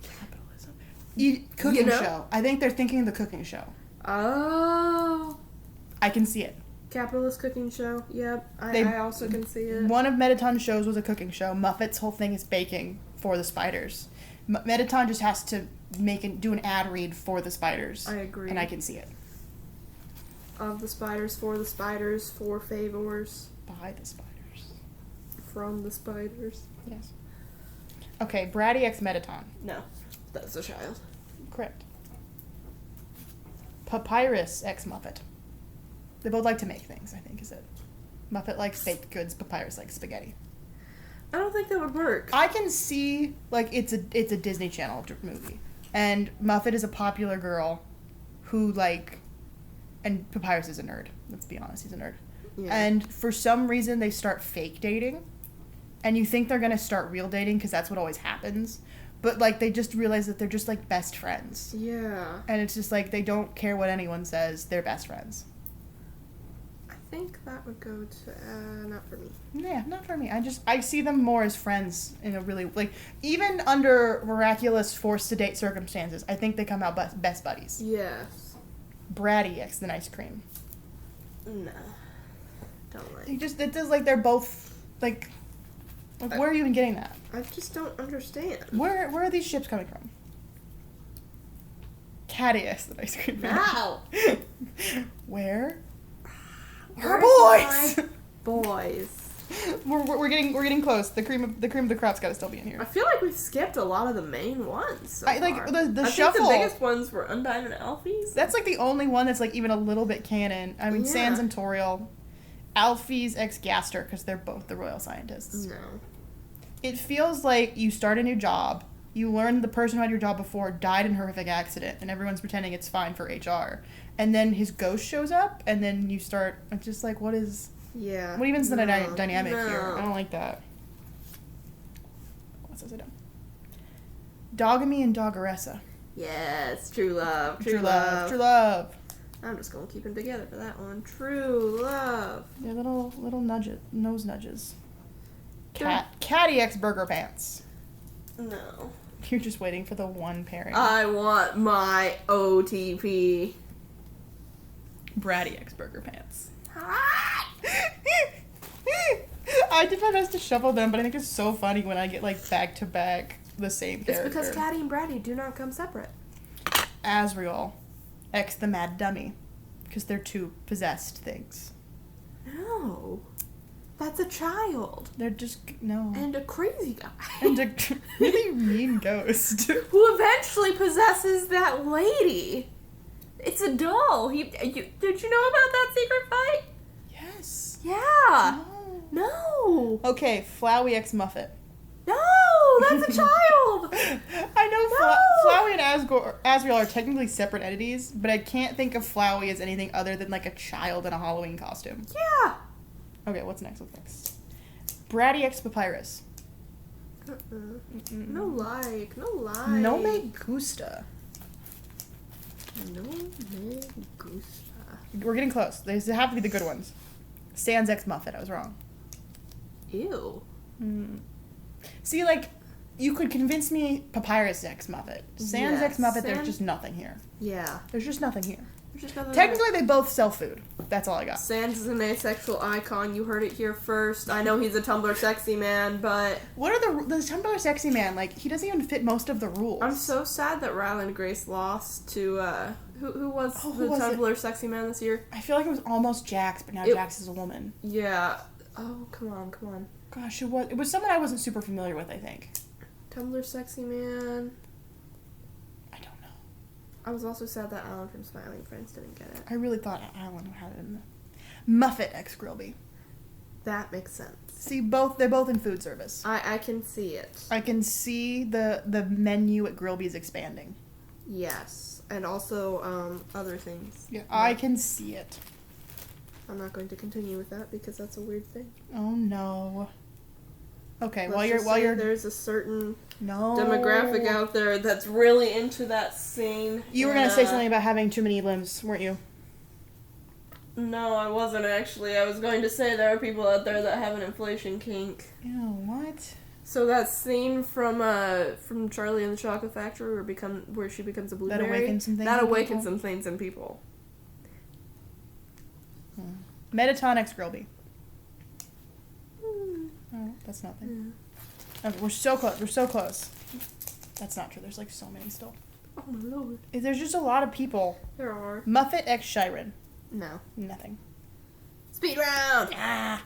Capitalism. Cooking You know? show. I think they're thinking the cooking show. Oh. I can see it. Capitalist cooking show. Yep. They- I also can see it. One of Mettaton's shows was a cooking show. Muffet's whole thing is baking for the spiders. Mettaton just has to do an ad read for the spiders. I agree. And I can see it. Of the spiders, for favors, By the spiders. from the spiders. Yes. Okay, Bratty X Mettaton. No. That's a child. Correct. Papyrus X Muffet. They both like to make things, I think, is it? Muffet likes baked goods, Papyrus likes spaghetti. I don't think that would work. I can see, like, it's a Disney Channel movie. And Muffet is a popular girl who, like, and Papyrus is a nerd. Let's be honest, he's a nerd. Yeah. And for some reason, they start fake dating. And you think they're going to start real dating because that's what always happens. But, like, they just realize that they're just, like, best friends. Yeah. And it's just, like, they don't care what anyone says. They're best friends. I think that would go to, not for me. Yeah, not for me. I see them more as friends in a really, like, even under miraculous forced-to-date circumstances, I think they come out best buddies. Yes. Bratty X the Ice Cream. No. Don't like. It does, like, they're both, like where are you even getting that? I just don't understand. Where are these ships coming from? Caddy X the Ice Cream. Now. Where? Where's Boys! my boys. We're getting close. The cream of the crop's gotta still be in here. I feel like we've skipped a lot of the main ones. So Like far. the I shuffle. think the biggest ones were Undyne and Alphys. That's like the only one that's like even a little bit canon. I mean, Yeah. Sans and Toriel, Alfie's ex Gaster, because they're both the royal scientists. No. It feels like you start a new job, you learn the person who had your job before died in a horrific accident, and everyone's pretending it's fine for HR. And then his ghost shows up, and then you start, it's just like, what even's the dynamic here? I don't like that. What else is it? Dogamy and Doggeressa. Yes, true love. True love. I'm just gonna keep them together for that one. True love. They're little nose nudges. Caddy X Burger Pants. No. You're just waiting for the one pairing. I want my OTP. Bratty X Burger Pants. Ah! I did my best to shuffle them, but I think it's so funny when I get like back to back the same character. It's because Caddy and Bratty do not come separate. Asriel X the Mad Dummy, because they're two possessed things. No. That's a child. They're just no. And a crazy guy. And a really mean ghost. Who eventually possesses that lady. It's a doll. Did you know about that secret fight? Yes. Yeah. No. No. Okay, Flowey X Muffet. No, that's a child. I know No. Flowey and Asriel are technically separate entities, but I can't think of Flowey as anything other than like a child in a Halloween costume. Yeah. Okay, what's next? Bratty X Papyrus. No like. No me gusta. No me gusta. We're getting close. These have to be the good ones. Sans X Muffet. I was wrong. Ew. See, like, you could convince me Papyrus X Muffet. Sans X Muffet, there's just nothing here. Yeah. There's just nothing here. There's just nothing Technically, they both sell food. That's all I got. Sans is an asexual icon. You heard it here first. I know he's a Tumblr sexy man, but What are the Tumblr sexy man? Like, he doesn't even fit most of the rules. I'm so sad that Ryland Grace lost to who was the Tumblr sexy man this year? I feel like it was almost Jax, but now Jax is a woman. Yeah. Oh, come on. Gosh, it was someone I wasn't super familiar with, I think. Tumblr sexy man. I don't know. I was also sad that Alan from Smiling Friends didn't get it. I really thought Alan had it in the Muffet X Grilby. That makes sense. See, they're both in food service. I can see it. I can see the menu at Grilby's expanding. Yes. And also other things. Yeah, I can see it. I'm not going to continue with that because that's a weird thing. Oh no. Okay, while Let's you're there's a certain no demographic out there that's really into that scene. You were gonna say something about having too many limbs, weren't you? No, I wasn't actually. I was going to say there are people out there that have an inflation kink. Ew, what? So that scene from Charlie and the Chocolate Factory where she becomes a blueberry. That awakens some things. That in awakens people? some things in people. Mettaton X Grilby. Oh, that's nothing. Okay, we're so close. That's not true. There's like so many still. Oh my lord. There's just a lot of people. There are. Muffet X Shiren. No. Nothing. Speed round! Ah.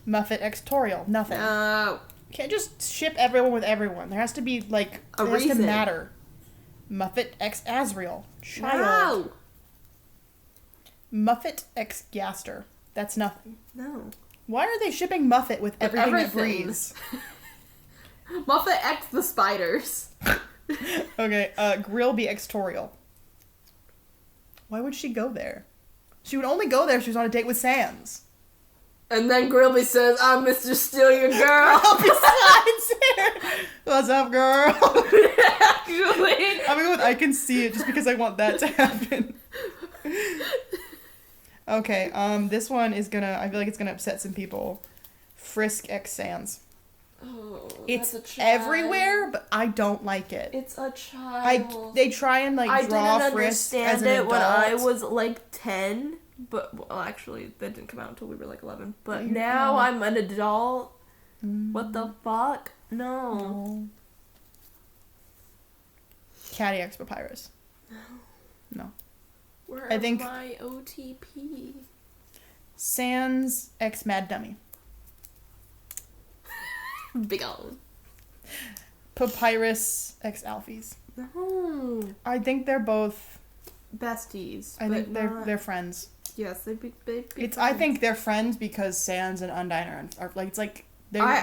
Muffet X Toriel. Nothing. No. Can't just ship everyone with everyone. There has to be like A it has to reason. matter. Muffet X Asriel. Child. No. Muffet X Gaster. That's nothing. No. Why are they shipping Muffet with everything that breathes? Muffet X the spiders. Okay, Grilby X Toriel. Why would she go there? She would only go there if she was on a date with Sans. And then Grilby says, I'm Mr. Steal Your Girl. Besides her. What's up, girl? Actually. I'm going with I can see it just because I want that to happen. Okay, this one is I feel like it's gonna upset some people. Frisk X Sans. Oh, It's that's a child. everywhere, but I don't like it. It's a child. They try and like I draw didn't Frisk understand as an it adult. when I was like 10, but well, actually that didn't come out until we were like 11. But You're now not. I'm an adult. What the fuck? No. Caddy X Papyrus. No. Where I think- my OTP? Sans X Mad Dummy. Big ol'. Papyrus X Alfies. No. I think they're both. Besties. I think but not- they're friends. Yes, they'd be It's. friends. I think they're friends because Sans and Undyne are like, it's like they're I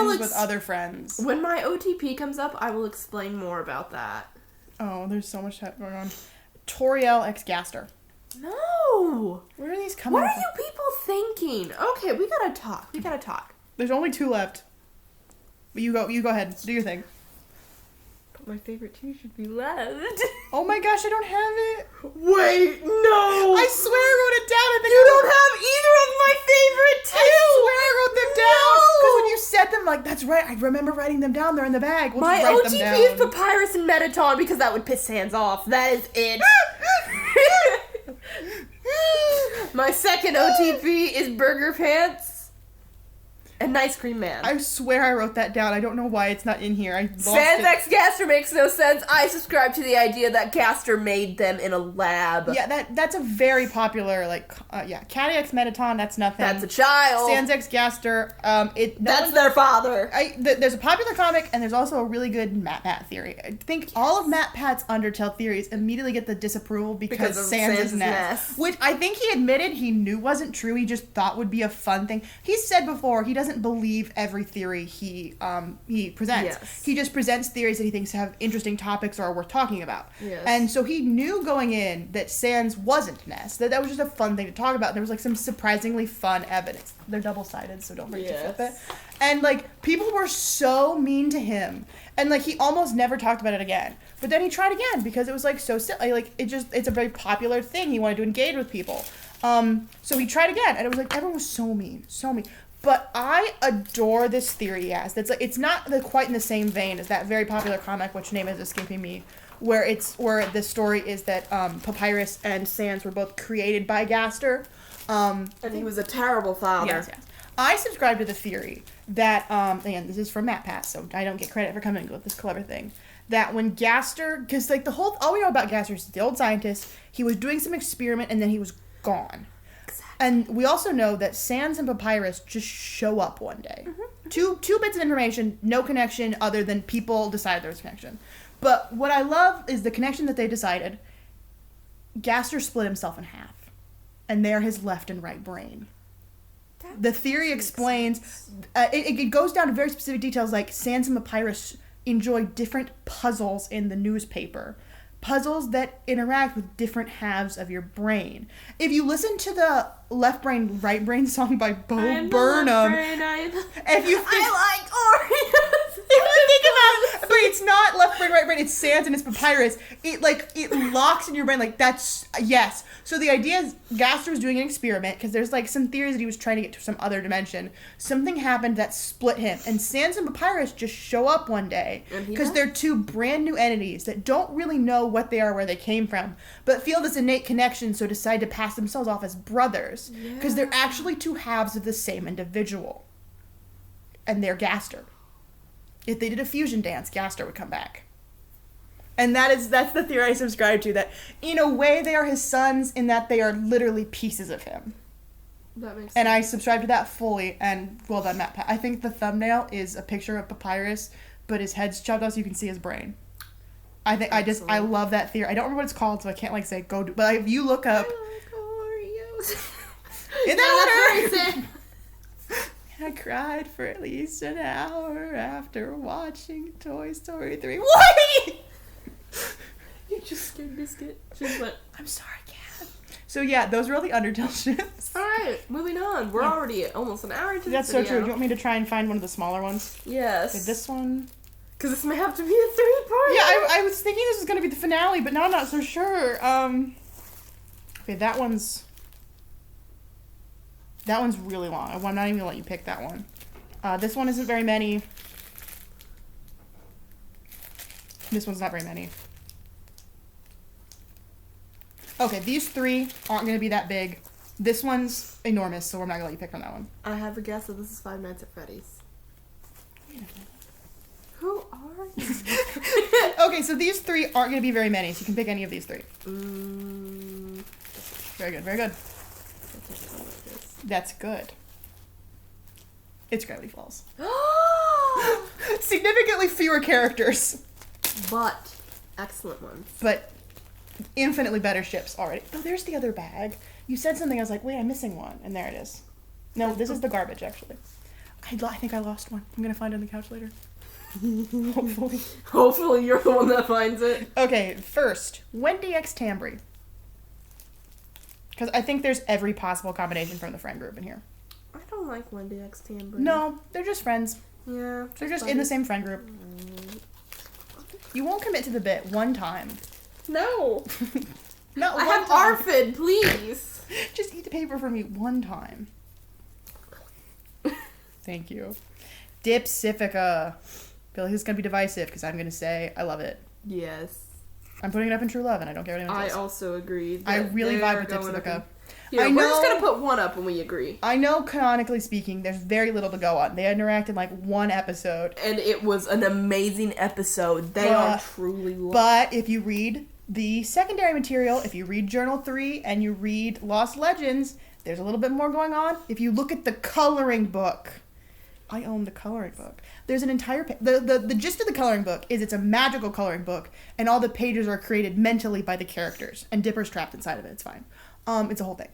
will friends with other friends. When my OTP comes up, I will explain more about that. Oh, there's so much going on. Toriel x Gaster. No! Where are these coming What are from? you people thinking? Okay, we gotta talk. There's only 2 left. But you go ahead. Do your thing. But my favorite 2 should be left. Oh my gosh, I don't have it. Wait, no! I swear I wrote it down. I think You don't have either of my favorite 2! I swear I wrote them down. Because when you said them, like, that's right. I remember writing them down. They're in the bag. We'll My just write them OTP down. is Papyrus and Metaton because that would piss Sans off. That is it. My second OTP is Burger Pants and Ice Cream Man. I swear I wrote that down. I don't know why it's not in here. I lost Sans it. X Gaster makes no sense. I subscribe to the idea that Gaster made them in a lab. Yeah, that's a very popular, like, Catty X Metaton, that's nothing. That's a child. Sans X Gaster, That's their father. There's a popular comic, and there's also a really good Matt Pat theory. I think all of Matt Pat's Undertale theories immediately get the disapproval because of Sans' Sans' nest. nest. Which I think he admitted he knew wasn't true, he just thought would be a fun thing. He's said before, he doesn't believe every theory he presents. Yes. He just presents theories that he thinks have interesting topics or are worth talking about. Yes. And so he knew going in that Sans wasn't Ness. That was just a fun thing to talk about. There was like some surprisingly fun evidence. They're double-sided, so don't forget to flip it. And like people were so mean to him, and like he almost never talked about it again. But then he tried again because it was like so silly. Like it's a very popular thing. He wanted to engage with people. So he tried again, and it was like everyone was so mean, so mean. But I adore this theory he has. That's like it's not quite in the same vein as that very popular comic, which name is escaping me, where the story is that Papyrus and Sans were both created by Gaster. And he was a terrible father. Yes. I subscribe to the theory that, again, this is from Matt Pat, so I don't get credit for coming up with this clever thing, that when Gaster, because like all we know about Gaster is the old scientist, he was doing some experiment and then he was gone. And we also know that Sans and Papyrus just show up one day. Mm-hmm. Two bits of information, no connection other than people decided there was a connection. But what I love is the connection that they decided. Gaster split himself in half, and they're his left and right brain. The theory explains, it goes down to very specific details, like Sans and Papyrus enjoy different puzzles in the newspaper. Puzzles that interact with different halves of your brain. If you listen to the Left Brain, Right Brain song by Bo Burnham, if you think, I like Oreos. if you think about it, but it's not Left Brain, Right Brain, it's Sans and it's Papyrus. It locks in your brain, like, that's, yes. So the idea is Gaster was doing an experiment, because there's, like, some theories that he was trying to get to some other dimension. Something happened that split him, and Sans and Papyrus just show up one day, because they're two brand new entities that don't really know what they are, where they came from, but feel this innate connection, so decide to pass themselves off as brothers, because they're actually two halves of the same individual. And they're Gaster. If they did a fusion dance, Gaster would come back. And that's the theory I subscribe to, that in a way they are his sons, in that they are literally pieces of him. That makes sense. And I subscribe to that fully, and well done, Matt Pat. I think the thumbnail is a picture of Papyrus, but his head's chopped off so you can see his brain. I love that theory. I don't remember what it's called, so I can't say go do, but if you look up, I like Oreos. in that That's order, I cried for at least an hour after watching Toy Story 3. What? You just scared Biscuit. She's like, I'm sorry, Cat. So yeah, those were all the Undertale ships. alright, moving on. We're already at almost an hour into this That's so video. true. Do you want me to try and find one of the smaller ones? Yes. Okay, this one. Because this may have to be a 3-part. Yeah, I was thinking this was going to be the finale, but now I'm not so sure. Okay, that one's really long. I'm not even going to let you pick that one. This one isn't very many. This one's not very many. Okay, these 3 aren't going to be that big. This one's enormous, so we're not going to let you pick from that one. I have a guess that this is Five Nights at Freddy's. Who are you? Okay, so these 3 aren't going to be very many, so you can pick any of these 3. Very good, very good. That's good. It's Gravity Falls. Significantly fewer characters. But excellent ones. But infinitely better ships already. Oh, there's the other bag. You said something, I was like, wait, I'm missing one. And there it is. No, this is the garbage, actually. I think I lost one. I'm going to find it on the couch later. Hopefully. Hopefully you're the one that finds it. Okay, first, Wendy X Tambry. Because I think there's every possible combination from the friend group in here. I don't like Wendy X Tambry. No, they're just friends. Yeah. They're just in the same friend group. You won't commit to the bit one time. No. Not I one have time. ARFID, please. Just eat the paper for me one time. Thank you. Dipsifica. I feel like this is going to be divisive because I'm going to say I love it. Yes. I'm putting it up in True Love and I don't care what anyone I says. also agree. I really they're vibe with going Dipsifica. up Yeah, I we're just know- going to put one up when we agree. I know canonically speaking, there's very little to go on. They interact in like one episode. And it was an amazing episode. They are truly But if you read the secondary material, if you read Journal 3 and you read Lost Legends, there's a little bit more going on. If you look at the coloring book, I own the coloring book. There's an entire the gist of the coloring book is it's a magical coloring book, and all the pages are created mentally by the characters, and Dipper's trapped inside of it. It's fine. It's a whole thing.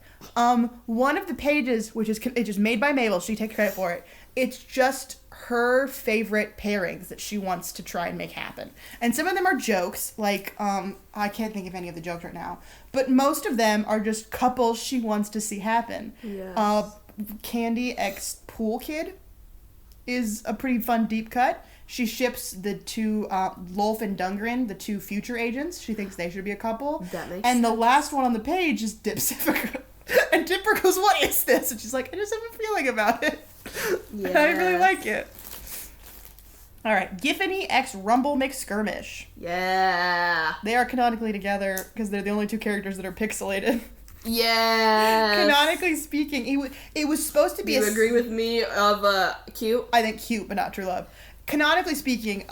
One of the pages, which is it's just made by Mabel, she takes credit for it. It's just her favorite pairings that she wants to try and make happen, and some of them are jokes. Like I can't think of any of the jokes right now, but most of them are just couples she wants to see happen. Yes. Candy X Pool Kid is a pretty fun deep cut. She ships the two, Lolf and Dungren, the two future agents. She thinks they should be a couple. That makes And the sense. last one on the page is Dipsifica. And Dipper goes, what is this? And she's like, I just have a feeling about it. And I really Yes. like it. Alright, Giffany X Rumble McSkirmish. Yeah. They are canonically together because they're the only two characters that are pixelated. Yeah. Canonically speaking, it was supposed to Do be you agree with me of cute? I think cute, but not true love. Canonically speaking,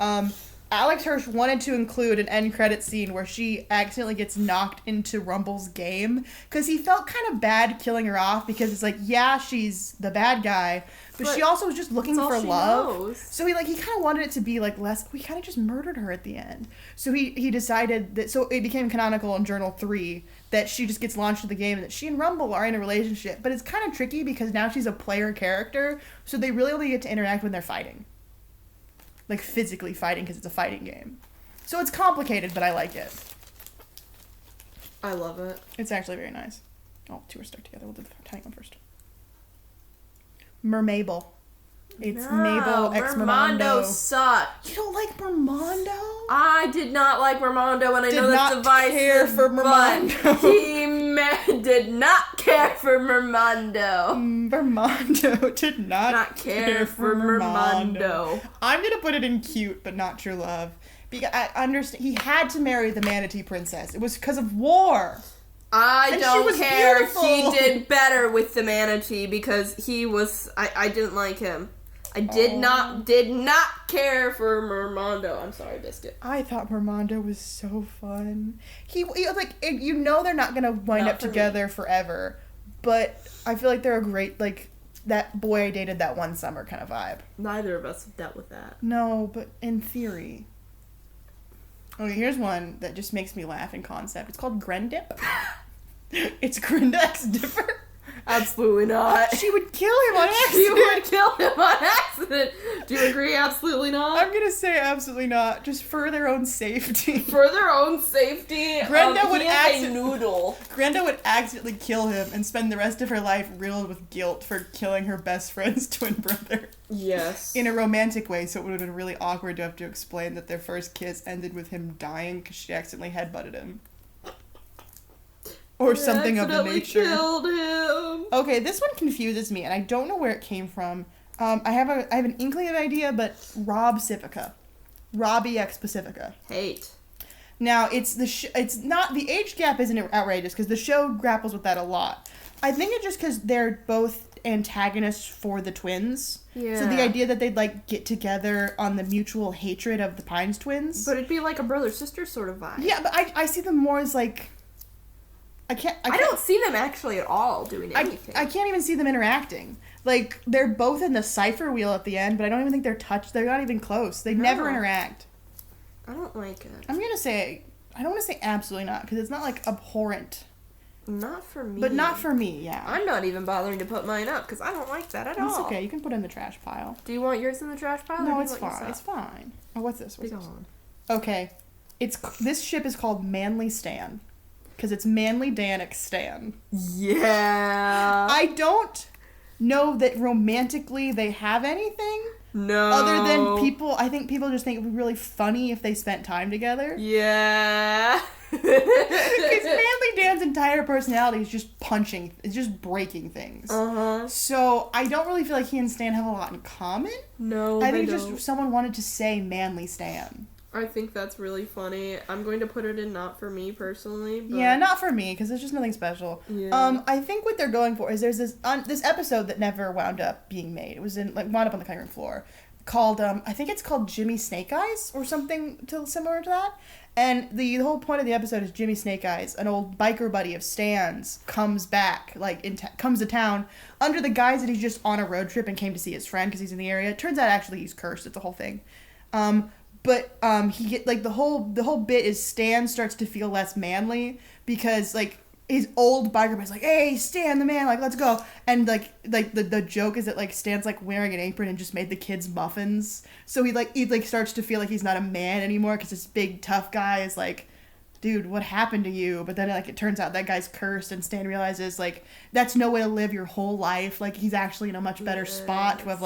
Alex Hirsch wanted to include an end credit scene where she accidentally gets knocked into Rumble's game because he felt kind of bad killing her off because it's like, yeah, she's the bad guy, but she also was just looking that's all for she love. knows. So he kind of wanted it to be like less. We kind of just murdered her at the end. So he decided that. So it became canonical in Journal 3 that she just gets launched into the game and that she and Rumble are in a relationship. But it's kind of tricky because now she's a player character, so they really only get to interact when they're fighting. Like physically fighting because it's a fighting game. So it's complicated, but I like it. I love it. It's actually very nice. Oh, two are stuck together. We'll do the tiny one first. Mermable. It's Mabel X Mermando Mermando. sucked. You don't like Mermando? I did not like Mermando, and I Did know that's not divisive. care for but Mermando. He did not care for Mermando. Mermando did not Care for Mermando. I'm gonna put it in cute, but not true love. Because I understand he had to marry the manatee princess. It was because of war. I And she don't was care. beautiful. He did better with the manatee because he was. I didn't like him. I did not care for Mermando. I'm sorry, Biscuit. I thought Mermando was so fun. He like you know they're not gonna wind Not up for me. together forever, but I feel like they're a great like that boy I dated that one summer kind of vibe. Neither of us have dealt with that. No, but in theory. Okay, here's one that just makes me laugh in concept. It's called Grendip. It's Grendex Dipper. Absolutely not. She would kill him on You accident. would kill him on accident. Do you agree? Absolutely not. I'm gonna say absolutely not, just for their own safety. For their own safety, Brenda would he is acci- a noodle. Grenda would accidentally kill him and spend the rest of her life riddled with guilt for killing her best friend's twin brother. Yes. In a romantic way, so it would have been really awkward to have to explain that their first kiss ended with him dying because she accidentally headbutted him. Or something of the Accidentally nature. Killed him. Okay, this one confuses me, and I don't know where it came from. I have an inkling of an idea, but Rob Civica. Robbie X Pacifica. Hate. Now, it's not, the age gap isn't outrageous, because the show grapples with that a lot. I think it's just because they're both antagonists for the twins. Yeah. So the idea that they'd, like, get together on the mutual hatred of the Pines twins. But it'd be like a brother-sister sort of vibe. Yeah, but I see them more as, like, I don't see them actually at all doing anything. I can't even see them interacting. Like, they're both in the cipher wheel at the end, but I don't even think they're not even close. They never interact. I don't like it. I'm gonna say I don't want to say absolutely not, because it's not, like, abhorrent. Not for me. But not for me, yeah. I'm not even bothering to put mine up, because I don't like that at all. It's okay. You can put it in the trash pile. Do you want yours in the trash pile? No, or it's do you want fine. yours It's fine. Oh, what's this? What's Be this? gone. Okay. This ship is called Manly Stan. Because it's Manly Danik Stan. Yeah. I don't know that romantically they have anything. No. Other than I think people just think it would be really funny if they spent time together. Yeah. Because Manly Dan's entire personality is just breaking things. Uh-huh. So I don't really feel like he and Stan have a lot in common. No, I think they just don't. someone wanted to say Manly Stan. I think that's really funny. I'm going to put it in not for me personally. But Yeah, not for me, because there's just nothing special. Yeah. I think what they're going for is there's this episode that never wound up being made. It was wound up on the cutting room floor, called I think it's called Jimmy Snake Eyes or something similar to that. And the whole point of the episode is Jimmy Snake Eyes, an old biker buddy of Stan's, comes back, comes to town under the guise that he's just on a road trip and came to see his friend because he's in the area. It turns out actually he's cursed. It's a whole thing. But he get the whole bit is Stan starts to feel less manly because his old biker buddy's like, hey Stan the man, let's go, and the joke is that Stan's wearing an apron and just made the kids muffins, so he starts to feel like he's not a man anymore because this big tough guy is like, dude, what happened to you? But then it turns out that guy's cursed, and Stan realizes that's no way to live your whole life. He's actually in a much better spot to have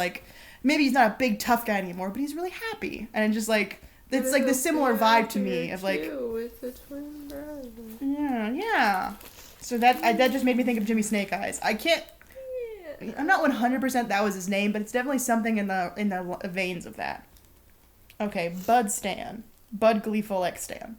maybe he's not a big tough guy anymore, but he's really happy. And just it's the similar vibe to me of with the twin brother. yeah. So that just made me think of Jimmy Snake Eyes. I'm not 100% that was his name, but it's definitely something in the veins of that. Okay, Bud Stan. Bud Gleeful X Stan.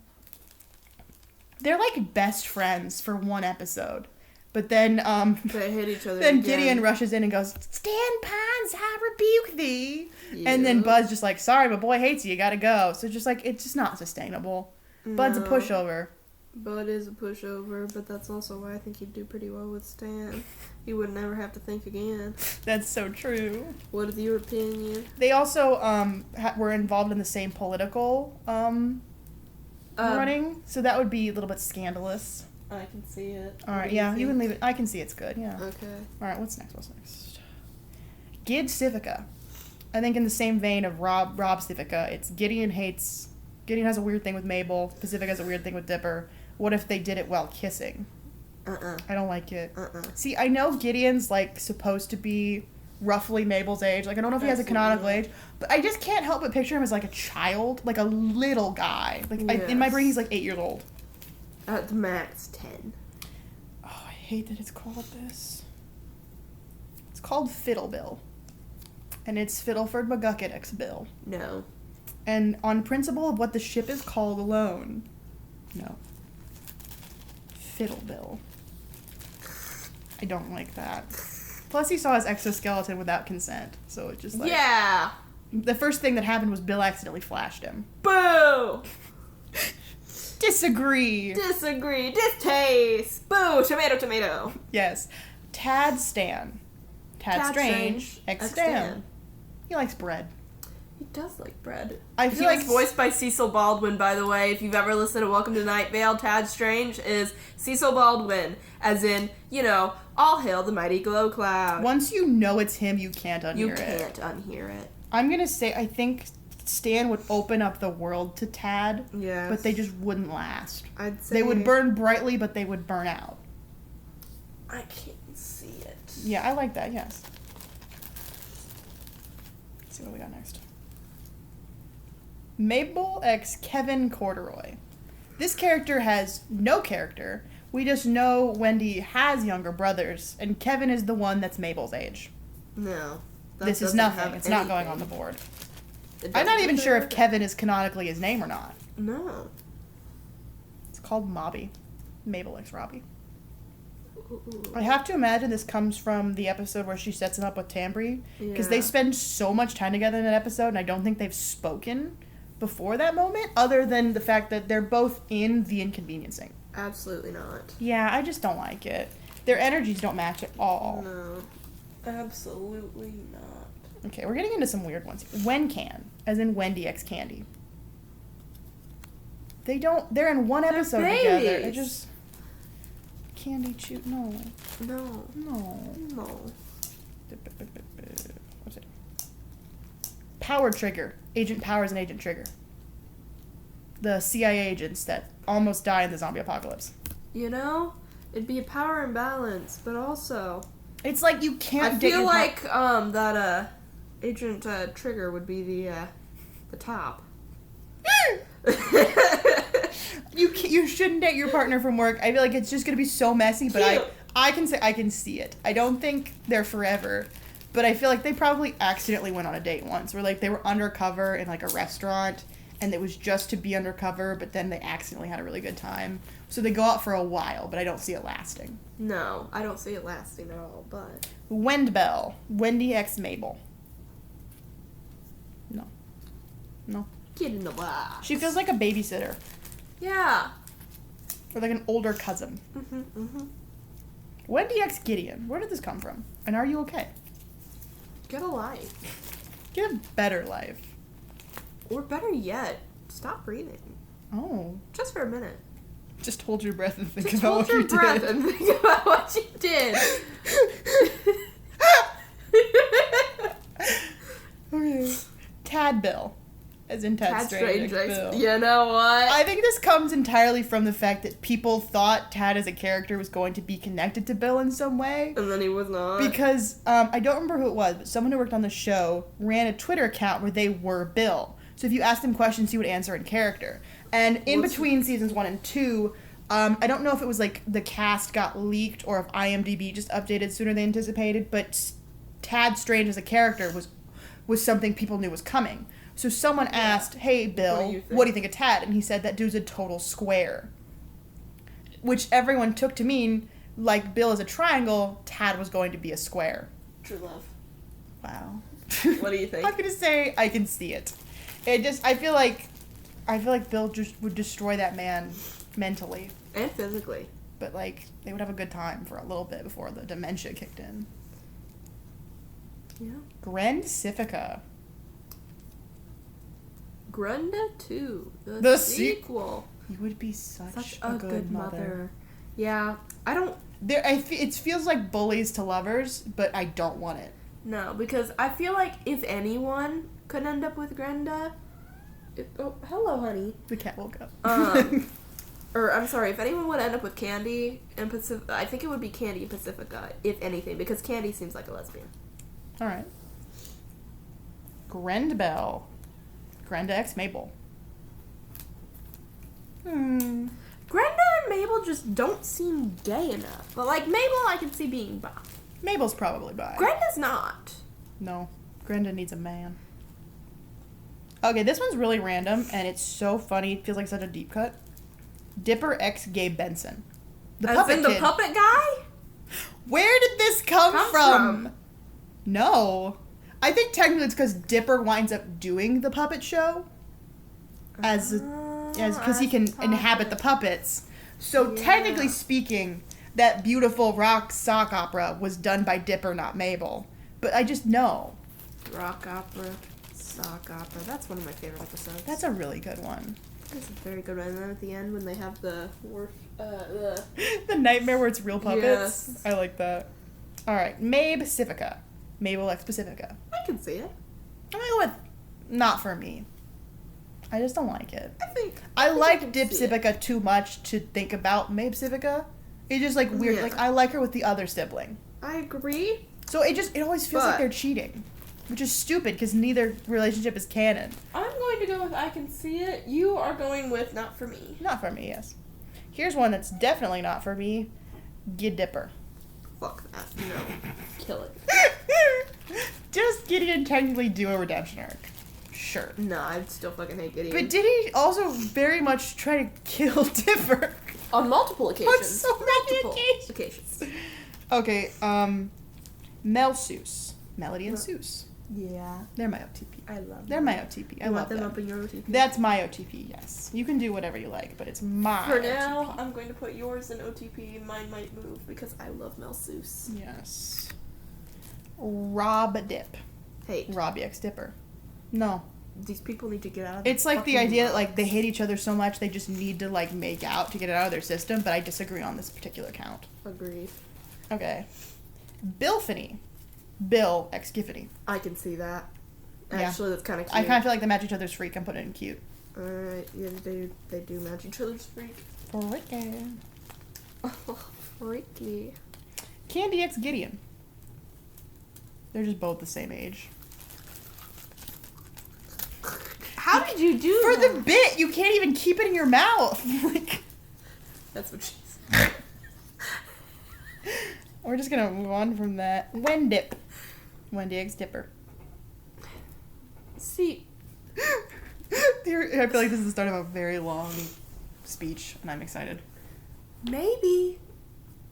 They're best friends for one episode. But then, they hit each other. Then again. Gideon rushes in and goes, Stan Pines, I rebuke thee. Yeah. And then Bud's just sorry, my boy hates you gotta go. So just it's just not sustainable. Bud's a No. pushover. Bud is a pushover, but that's also why I think he'd do pretty well with Stan. He would never have to think again. That's so true. What is your opinion? They also were involved in the same political running, so that would be a little bit scandalous. I can see it. All right, yeah, you can leave it. I can see it's good, yeah. Okay. All right, what's next? Gid Civica. I think in the same vein of Rob Civica, it's Gideon has a weird thing with Mabel. Pacific has a weird thing with Dipper. What if they did it while kissing? I don't like it. See, I know Gideon's supposed to be roughly Mabel's age. I don't know if he has a canonical age, but I just can't help but picture him as a child, a little guy. In my brain, he's 8 years old. At the max, 10. Oh, I hate that it's called this. It's called Fiddle Bill. And it's Fiddleford McGucket X Bill. No. And on principle of what the ship is called alone, no. Fiddle Bill. I don't like that. Plus, he saw his exoskeleton without consent, so it just Yeah! The first thing that happened was Bill accidentally flashed him. Boo! Disagree! Distaste! Boo! Tomato! Yes. Tad Stan. Tad Strange. X Stan. He likes bread. He does like bread. I feel He was voiced by Cecil Baldwin, by the way. If you've ever listened to Welcome to Night Vale, Tad Strange is Cecil Baldwin. As in, all hail the mighty glow cloud. Once you know it's him, you can't unhear it. You can't unhear it. I'm gonna say I think Stan would open up the world to Tad. Yes. But they just wouldn't last. I'd say They would burn brightly, but they would burn out. I can't see it. Yeah, I like that, yes. Let's see what we got next. Mabel X Kevin Corduroy. This character has no character. We just know Wendy has younger brothers, and Kevin is the one that's Mabel's age. No. This is nothing. It's not going on the board. I'm not even sure if Kevin is canonically his name or not. No. It's called Mobby. Mabel X Robbie. I have to imagine this comes from the episode where she sets him up with Tambry, because they spend so much time together in that episode, and I don't think they've spoken before that moment, other than the fact that they're both in The Inconveniencing. Absolutely not. Yeah, I just don't like it. Their energies don't match at all. No. Absolutely not. Okay, we're getting into some weird ones. Wencan, as in Wendy X Candy. They don't. They're in one They're episode together. It babies. just. Candy Chew. No. No. No. No. What's it? Power Trigger. Agent Powers and Agent Trigger. The CIA agents that almost die in the zombie apocalypse. You know, it'd be a power imbalance, but also It's like you can't I get feel your like that Agent Trigger would be the top. You shouldn't date your partner from work. I feel like it's just gonna be so messy. But Cute. I can say I can see it. I don't think they're forever, but I feel like they probably accidentally went on a date once, where like they were undercover in like a restaurant, and it was just to be undercover, but then they accidentally had a really good time. So they go out for a while, but I don't see it lasting. No, I don't see it lasting at all. But Wendell, Wendy X Mabel. No. get in the box. She feels like a babysitter Yeah. or like an older cousin. Wendy X Gideon. Where did this come from? And are you okay? Get a life. Get a better life. Or better yet, stop breathing. Oh. Just for a minute. Just hold your breath and think Just about hold what your you breath did. and think about what you did. Okay. Tadbill. As in Tad Strange X Bill. You know what? I think this comes entirely from the fact that people thought Tad as a character was going to be connected to Bill in some way. And then he was not. Because I don't remember who it was, but someone who worked on the show ran a Twitter account where they were Bill. So if you asked him questions, he would answer in character. And in between seasons 1 and 2, I don't know if it was like the cast got leaked or if IMDb just updated sooner than anticipated, but Tad Strange as a character was something people knew was coming. So someone asked, "Hey Bill, what do you think of Tad?" And he said that dude's a total square. Which everyone took to mean, like Bill is a triangle, Tad was going to be a square. True love. Wow. What do you think? I'm gonna say I can see it. I feel like Bill just would destroy that man mentally. And physically. But like they would have a good time for a little bit before the dementia kicked in. Yeah. Gren Civica. Grunda 2. The sequel. You would be such a good mother. Yeah. I don't... It feels like Bullies to Lovers, but I don't want it. No, because I feel like if anyone could end up with Grenda... oh, hello, honey. The cat woke up. Or, I'm sorry, if anyone would end up with Candy and Pacifica... I think it would be Candy and Pacifica, if anything, because Candy seems like a lesbian. Alright. Grendbell. Grenda X Mabel. Grenda and Mabel just don't seem gay enough. But, like, Mabel I can see being bi. Mabel's probably bi. Grenda's not. No. Grenda needs a man. Okay, this one's really random, and it's so funny. It feels like such a deep cut. Dipper X Gabe Benson. The As puppet in the kid. puppet guy? Where did this come Come from? No. I think technically it's because Dipper winds up doing the puppet show. Because he can inhabit the puppets. So technically speaking, that beautiful rock sock opera was done by Dipper, not Mabel. But I just know. Rock opera, sock opera. That's one of my favorite episodes. That's a really good one. That's a very good one. And then at the end when they have the The nightmare where it's real puppets. Yes. I like that. Alright, Mabe Pacifica. Mabel X Pacifica. I can see it. I'm gonna go with not for me. I just don't like it. I like can Dip see it. Civica too much to think about Mabe Civica. It's just like weird. Yeah. Like I like her with the other sibling. I agree. So it always feels like But- they're cheating. Which is stupid because neither relationship is canon. I'm going to go with I can see it. You are going with not for me. Not for me, yes. Here's one that's definitely not for me. Gid Dipper. Fuck that. No. Kill it. Just Gideon technically do a redemption arc. Sure. No, I'd still fucking hate Gideon. But did he also very much try to kill Dipper? On multiple occasions. so many occasions. Okay, Mel Seuss. Melody and Seuss. Yeah. They're my OTP. I love They're them. my OTP. I You love want them them. up in your OTP? That's my OTP, yes. You can do whatever you like, but it's my For OTP. now, I'm going to put yours in OTP. Mine might move because I love Mel Seuss. Yes. Rob Dip. Hate. Robbie X Dipper. No. these people need to get out of It's like the fucking idea that, lives. like, they hate each other so much they just need to, like, make out to get it out of their system, but I disagree on this particular count. Agreed. Okay. Bilphony. Bill X Giffany. I can see that. Yeah. Actually, that's kind of cute. I kind of feel like they match each other's freak. I'm putting it in cute. Alright, yeah, they do match each other's freak. Freaky. Oh, freaky. Candy X Gideon. They're just both the same age. How did you do For that? the bit, you can't even keep it in your mouth. Like, That's what she said. we're just gonna move on from that. Wendip. Wendy X Dipper. See, I feel like this is the start of a very long speech, and I'm excited. maybe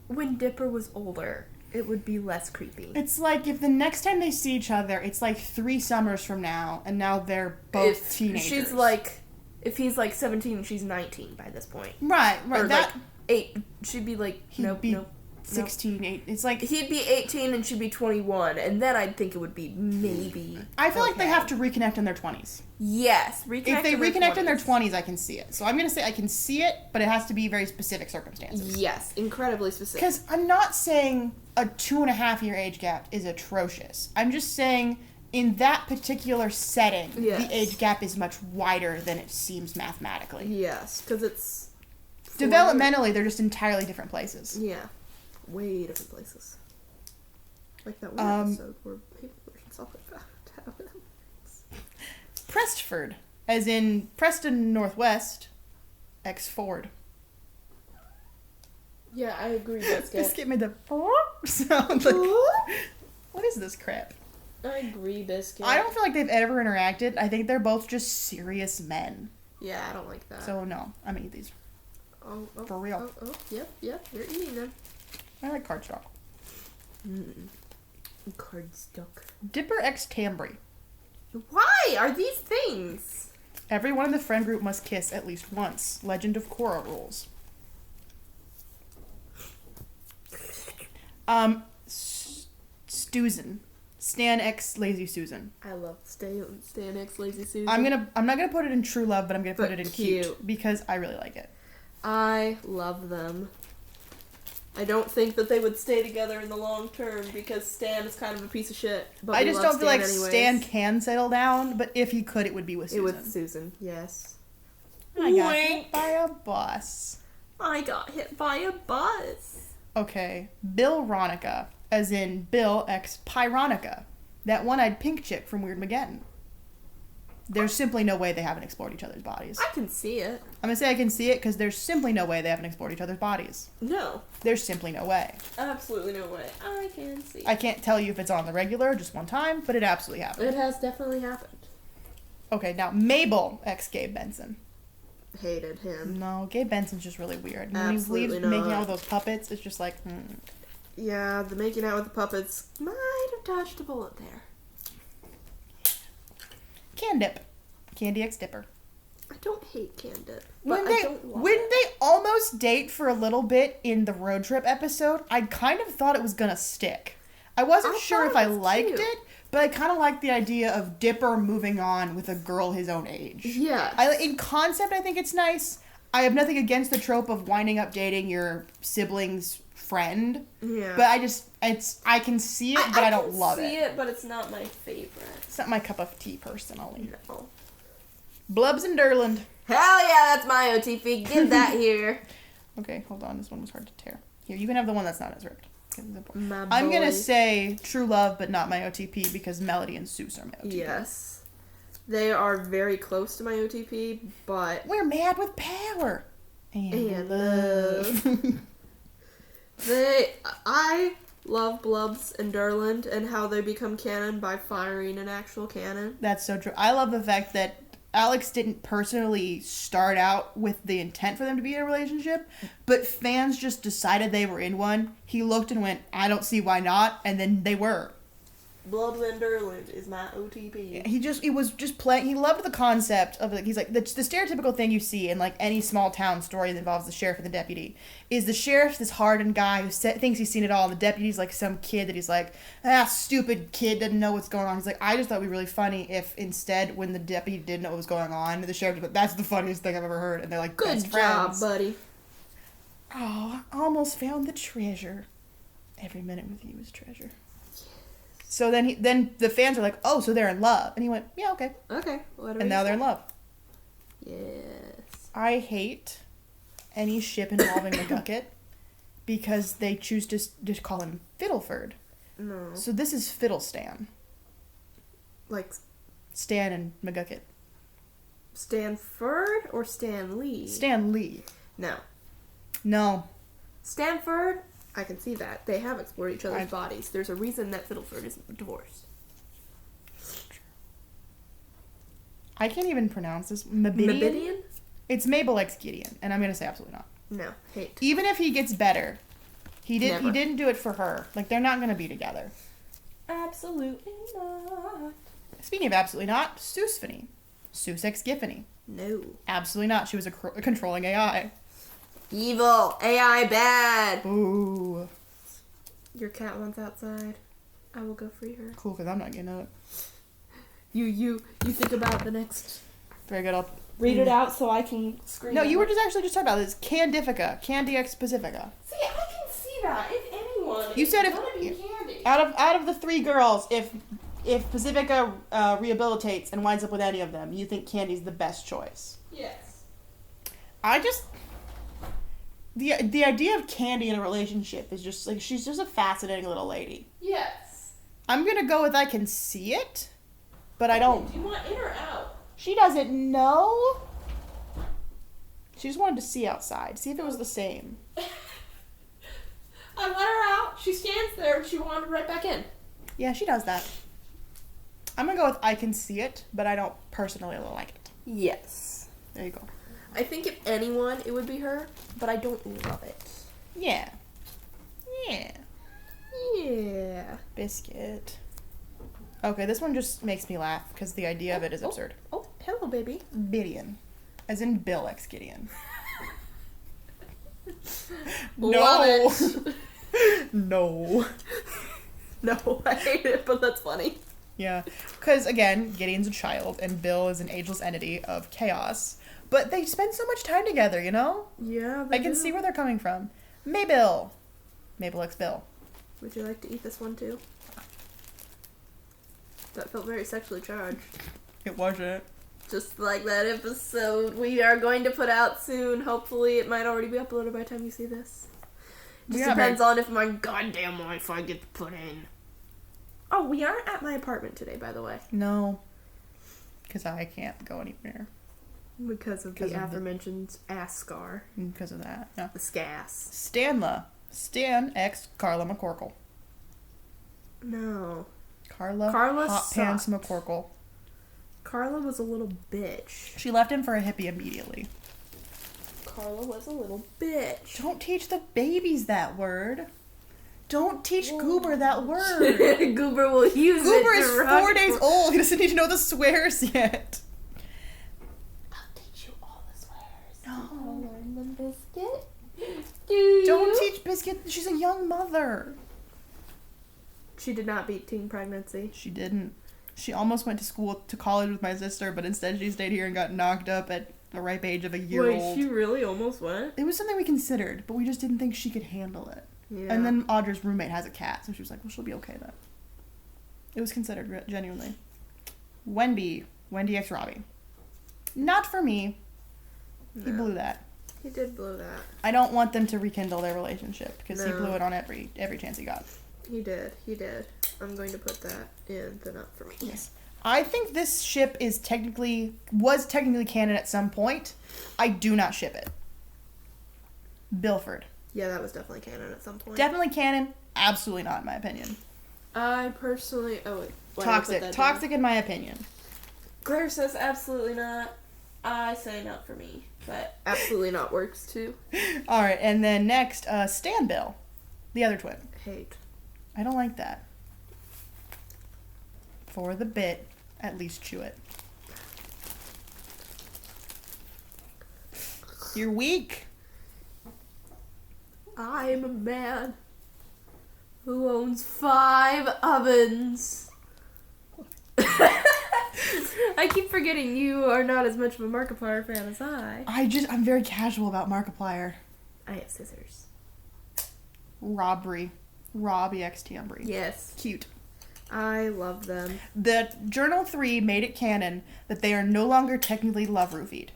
when Dipper was older, it would be less creepy. It's like if the next time they see each other, it's like 3 summers from now, and now they're both If teenagers. she's like, if he's like 17 and she's 19 by this point. right, Or that like 8, she'd be like, he'd nope, be nope. 16, 8. It's like He'd be 18 and she'd be 21, and then I'd think it would be maybe. I feel like they okay. have to reconnect in their 20s. Yes, If they reconnect in their 20s, I can see it. So I'm gonna say I can see it, but it has to be very specific circumstances. Yes, incredibly specific. Because I'm not saying a 2.5-year age gap is atrocious. I'm just saying in that particular setting, Yes. the age gap is much wider than it seems mathematically. Yes, because it's. Developmentally, they're just entirely different places. Yeah. Way different places. Like that one episode where people were talking about how Prestford, as in Preston Northwest, X Ford. Yeah, I agree, Biscuit. Biscuit made the sound like, what is this crap? I agree, Biscuit. I don't feel like they've ever interacted. I think they're both just serious men. Yeah, I don't like that. So no, I'm gonna eat these. Oh, for real. Oh, yep, you're eating them. I like cardstock. Cardstock. Dipper X Tambry. Why are these things? Everyone in the friend group must kiss at least once. Legend of Korra rules. Susan. Stan X Lazy Susan. I love Stan X Lazy Susan. I'm not gonna put it in true love, but I'm gonna put But it in cute. cute because I really like it. I love them. I don't think that they would stay together in the long term because Stan is kind of a piece of shit. But I we just love don't feel like anyways. Stan can settle down, but if he could, it would be with It Susan. was Susan, yes. I got Wink. hit by a bus. I got hit by a bus. Okay, Bill Ronica, as in Bill X Pyronica, that one-eyed pink chick from Weird Mageddon. There's simply no way they haven't explored each other's bodies. I can see it. I'm gonna say I can see it because there's simply no way they haven't explored each other's bodies. No, There's simply no way. absolutely no way. I can see I can't tell you if it's on the regular or just one time, but it absolutely happened. It has definitely happened. Okay, now Mabel X Gabe Benson. Hated him. No, Gabe Benson's just really weird. And Absolutely when he leaves making not. out with those puppets, it's just like, Yeah, the making out with the puppets might have dodged a bullet there. Candip. Candy X Dipper. I don't hate Candid, but When I they don't love when it. they almost date for a little bit in the road trip episode, I kind of thought it was gonna stick. I wasn't I sure thought if I it was liked cute. it, but I kind of liked the idea of Dipper moving on with a girl his own age. Yeah. In concept, I think it's nice. I have nothing against the trope of winding up dating your sibling's friend, Yeah. but I can see it, but I don't can love see it. it, but it's not my favorite. It's not my cup of tea personally. No. Blubs and Durland. Hell yeah, that's my OTP. Get that here. Okay, hold on. This one was hard to tear. Here, you can have the one that's not as ripped. 'Cause it's important. My I'm gonna boy. say True Love, but not my OTP because Melody and Seuss are my OTP. Yes. They are very close to my OTP, but We're mad with power And love. I love Blubs and Durland and how they become canon by firing an actual cannon. That's so true. I love the fact that Alex didn't personally start out with the intent for them to be in a relationship, but fans just decided they were in one. He looked and went, I don't see why not, and then they were. Bloodwind is my OTP. He was just playing. He loved the concept of like, he's like the stereotypical thing you see in like any small town story that involves the sheriff and the deputy is the sheriff, this hardened guy who thinks he's seen it all, and the deputy's like some kid that he's like, stupid kid, doesn't know what's going on. He's like, I just thought it'd be really funny if instead when the deputy didn't know what was going on, the sheriff was like, that's the funniest thing I've ever heard, and they're like, Good best job, friends. buddy. Oh, I almost found the treasure. Every minute with you is treasure. So then the fans are like, oh, so they're in love. And he went, yeah, okay. Okay. What And now they're in love. Yes. I hate any ship involving McGucket because they choose to just call him Fiddleford. No. So this is Fiddlestan. Like Stan and McGucket. Stanford or Stan Lee? Stan Lee. No. No. Stanford, I can see that. They have explored each other's bodies. There's a reason that Fiddleford is divorced. I can't even pronounce this. Mabidian? Mabidian? It's Mabel X Gideon, and I'm going to say absolutely not. No. Hate. Even if he gets better, he Never. didn't do it for her. Like, they're not going to be together. Absolutely not. Speaking of absolutely not, Seussphony. Seuss X Giffany. No. Absolutely not. She was a controlling AI. Evil. AI bad. Ooh. Your cat wants outside. I will go free her. Cool, because I'm not getting up. You think about the next. Very good. I'll Read it out so I can scream. No, you were just talking about this. Candifica. Candy X Pacifica. See, I can see that. If anyone. You said if wanna be Candy. out of the three girls, if Pacifica rehabilitates and winds up with any of them, you think Candy's the best choice. Yes. I just the idea of Candy in a relationship is just like she's just a fascinating little lady. Yes. I'm gonna go with I can see it, but I don't. Do you want in or out? She doesn't know. She just wanted to see outside, see if it was the same. I let her out. She stands there and she wandered right back in. Yeah, she does that. I'm gonna go with I can see it, but I don't personally like it. Yes. There you go. I think if anyone, it would be her, but I don't love it. Yeah. Yeah. Yeah. Biscuit. Okay, this one just makes me laugh because the idea of it is absurd. Oh, hello, baby. Gideon. As in Bill X Gideon. Love it. No. No, I hate it, but that's funny. Yeah. Because, again, Gideon's a child and Bill is an ageless entity of chaos. But they spend so much time together, you know? Yeah, I can see where they're coming from. Mabel. Mabel X Bill. Would you like to eat this one too? That felt very sexually charged. It wasn't. Just like that episode we are going to put out soon. Hopefully it might already be uploaded by the time you see this. Just depends on if my goddamn Wi-Fi gets put in. Oh, we aren't at my apartment today, by the way. No. Because I can't go anywhere. Because of the aforementioned ass scar. Because of that. Yeah. The scass. Stanla. Stan X Carla McCorkle. No. Carla Hot Pants McCorkle. Carla was a little bitch. She left him for a hippie immediately. Carla was a little bitch. Don't teach the babies that word. Don't teach Goober that word. Goober will use Goober it. is 4 days old. He doesn't need to know the swears yet. I'll teach you all the swears. No. Learn them, Biscuit. Don't teach Biscuit. She's a young mother. She did not beat teen pregnancy. She didn't. She almost went to college with my sister, but instead she stayed here and got knocked up at the ripe age of a year old. Wait, she really almost went? It was something we considered, but we just didn't think she could handle it. Yeah. And then Audra's roommate has a cat, so she was like, well, she'll be okay then. It was considered, genuinely. Wendy X Robbie. Not for me. He blew that. He did blow that. I don't want them to rekindle their relationship, because he blew it on every chance he got. He did. I'm going to put that in the not for me. Yes. I think this ship was technically canon at some point. I do not ship it. Bilford. Yeah, that was definitely canon at some point. Definitely canon. Absolutely not, in my opinion. I personally... Oh, wait. Toxic in my opinion. Claire says absolutely not. I say not for me. But absolutely not works, too. Alright, and then next, Stan Bill. The other twin. Hate. I don't like that. For the bit, at least chew it. You're weak. I'm a man who owns 5 ovens. I keep forgetting you are not as much of a Markiplier fan as I. I'm very casual about Markiplier. I have scissors. Robbie EXT Umbry. Yes. Cute. I love them. The Journal 3 made it canon that they are no longer technically love roofied.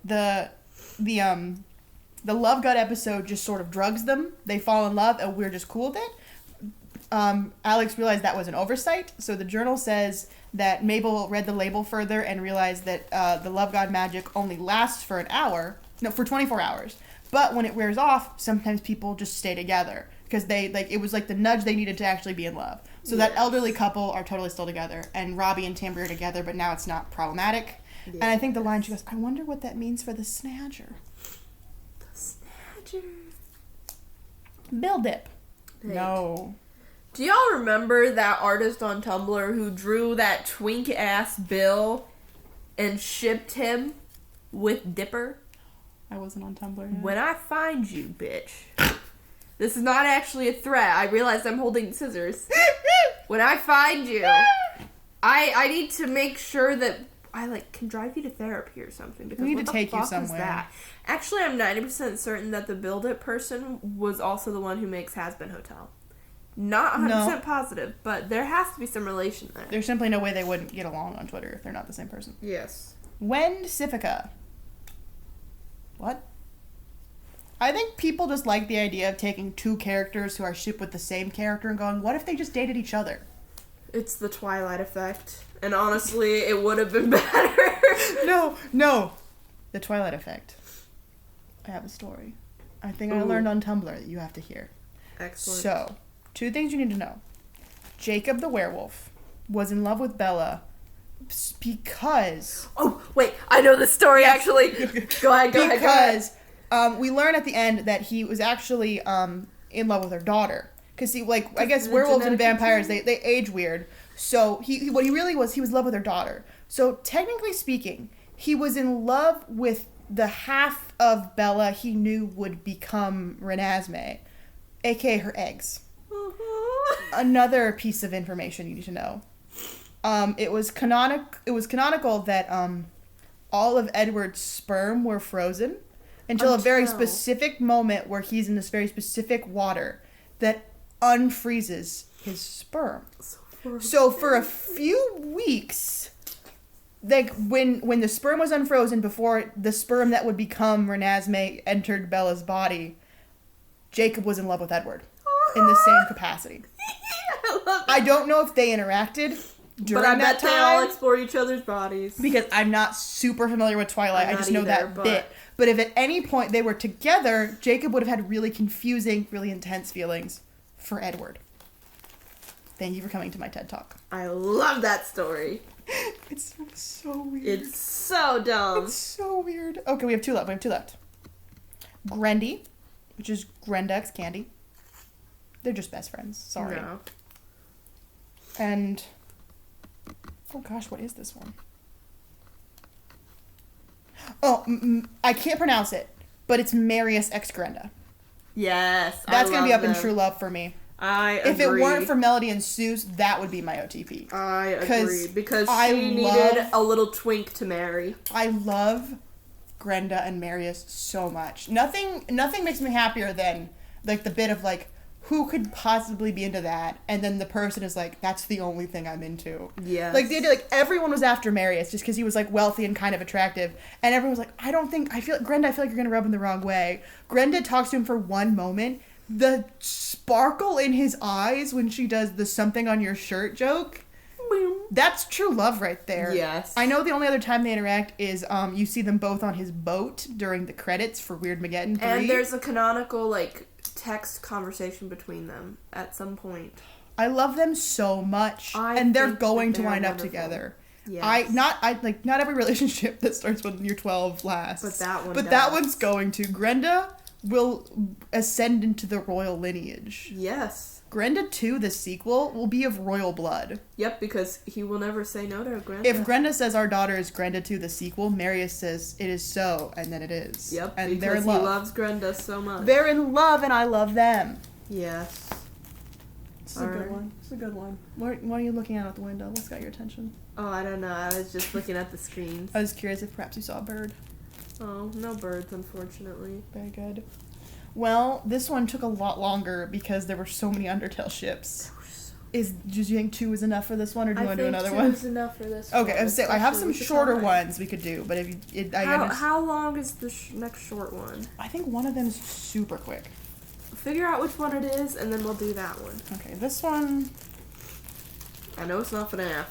The Love Gut episode just sort of drugs them. They fall in love, and we're just cool with it. Alex realized that was an oversight, so the Journal says that Mabel read the label further and realized that the Love God magic only lasts for 24 hours. But when it wears off, sometimes people just stay together because it was like the nudge they needed to actually be in love. So that elderly couple are totally still together, and Robbie and Tambry are together, but now it's not problematic. Yes. And I think the line she goes, I wonder what that means for the Snatcher. The Snatcher. Bill Dip. Right. No. Do y'all remember that artist on Tumblr who drew that twink-ass Bill and shipped him with Dipper? I wasn't on Tumblr yet. When I find you, bitch. This is not actually a threat. I realize I'm holding scissors. When I find you, I need to make sure that I can drive you to therapy or something. Because we need what to the take fuck you somewhere. is that? Actually, I'm 90% certain that the Build It person was also the one who makes Has Been Hotel. Not 100% positive, but there has to be some relation there. There's simply no way they wouldn't get along on Twitter if they're not the same person. Yes. Wen Civica. What? I think people just like the idea of taking 2 characters who are shipped with the same character and going, what if they just dated each other? It's the Twilight effect. And honestly, it would have been better. No. The Twilight effect. I have a story. I think I learned on Tumblr that you have to hear. Excellent. So, 2 things you need to know. Jacob the werewolf was in love with Bella because... Oh, wait. I know the story, actually. Go ahead. Because we learn at the end that he was actually in love with her daughter. Because I guess werewolves and vampires, they age weird. So he was in love with her daughter. So technically speaking, he was in love with the half of Bella he knew would become Renesmee, aka her eggs. Another piece of information you need to know. It was canonical that all of Edward's sperm were frozen until a very specific moment where he's in this very specific water that unfreezes his sperm. So for a few weeks, when the sperm was unfrozen before the sperm that would become Renesmee entered Bella's body, Jacob was in love with Edward in the same capacity. I don't know if they interacted during that time. But I bet they all explore each other's bodies. Because I'm not super familiar with Twilight. I just know that bit. But if at any point they were together, Jacob would have had really confusing, really intense feelings for Edward. Thank you for coming to my TED Talk. I love that story. It's so weird. It's so dumb. It's so weird. Okay, we have 2 left. Grendy, which is Grenda X Candy. They're just best friends. Sorry. No. And... oh gosh, what is this one? Oh, I can't pronounce it, but it's Marius X Grenda. Yes, that's gonna be up in True Love for me. I agree. If it weren't for Melody and Seuss, that would be my OTP. I agree because she needed a little twink to marry. I love Grenda and Marius so much. Nothing makes me happier than the bit of who could possibly be into that? And then the person is like, that's the only thing I'm into. Yeah. Everyone was after Marius just because he was wealthy and kind of attractive. And everyone was like, I feel like you're going to rub him the wrong way. Grenda talks to him for one moment. The sparkle in his eyes when she does the something on your shirt joke. That's true love right there. Yes. I know the only other time they interact is you see them both on his boat during the credits for Weirdmageddon 3. And there's a canonical, text conversation between them at some point. I love them so much, and they're going to wind up together. Yes. Not every relationship that starts when you're 12 lasts. But that one's going to. Grenda will ascend into the royal lineage. Yes. Grenda 2, the sequel, will be of royal blood. Yep, because he will never say no to Grenda. If Grenda says our daughter is Grenda 2, the sequel, Marius says it is so, and then it is. Yep, and because they're in he love. loves Grenda so much. They're in love, and I love them. Yes. This is a good one. This is a good one. What are you looking at the window? What's got your attention? Oh, I don't know. I was just looking at the screens. I was curious if perhaps you saw a bird. Oh, no birds, unfortunately. Very good. Well, this one took a lot longer because there were so many Undertale ships. Do you think 2 is enough for this one, or do you want to do another one? I think 2 is enough for this one. Okay, I have some especially with the shorter time. ones we could do, but if you, How long is the next short one? I think one of them is super quick. Figure out which one it is, and then we'll do that one. Okay, this one. I know it's not FNAF.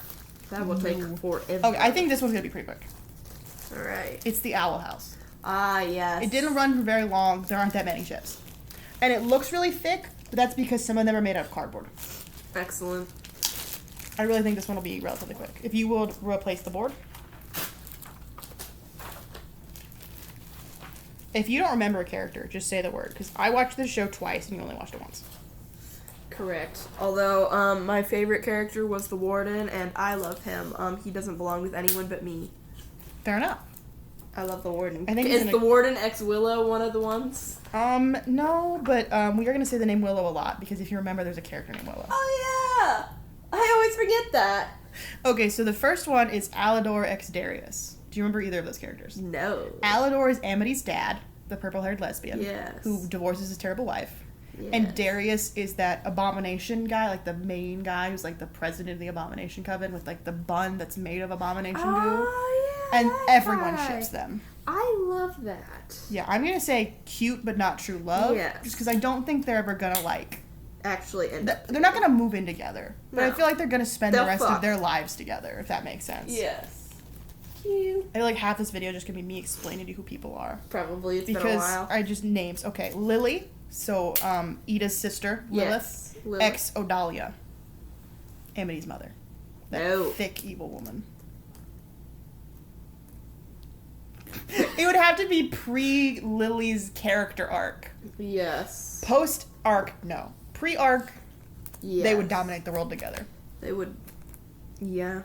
That will take forever. Okay, I think this one's gonna be pretty quick. Alright. It's the Owl House. Ah, yes. It didn't run for very long. There aren't that many ships, and it looks really thick, but that's because some of them are made out of cardboard. Excellent. I really think this one will be relatively quick. If you would replace the board. If you don't remember a character, just say the word, because I watched this show twice and you only watched it once. Correct. Although, my favorite character was the Warden, and I love him. He doesn't belong with anyone but me. Fair enough. I love the Warden. I think Is the Warden ex Willow one of the ones? No, but we are gonna say the name Willow a lot because if you remember, there's a character named Willow. Oh yeah, I always forget that. Okay, so the first one is Alador ex Darius. Do you remember either of those characters? No. Alador is Amity's dad, the purple-haired lesbian, Yes. who divorces his terrible wife. Yes. And Darius is that Abomination guy, like the main guy who's like the president of the Abomination Coven with like the bun that's made of Abomination goo. Oh yeah. And that everyone guy. ships them. I love that. Yeah, I'm gonna say cute but not true love. Yes. Just because I don't think they're ever gonna like. Actually, They're not gonna move in together. But I No. feel like they're gonna spend the They'll rest fuck. of their lives together, if that makes sense. Yes. Cute. I feel like half this video is just gonna be me explaining to you who people are. Probably it's been a Because while. I just names. Okay, Lily. So, Ida's sister, Yes. Lilith. Ex Odalia. Amity's mother. That No. thick, evil woman. It would have to be pre-Lily's character arc. Yes. Post-arc, no. Pre-arc, Yes. they would dominate the world together. They would. Yeah.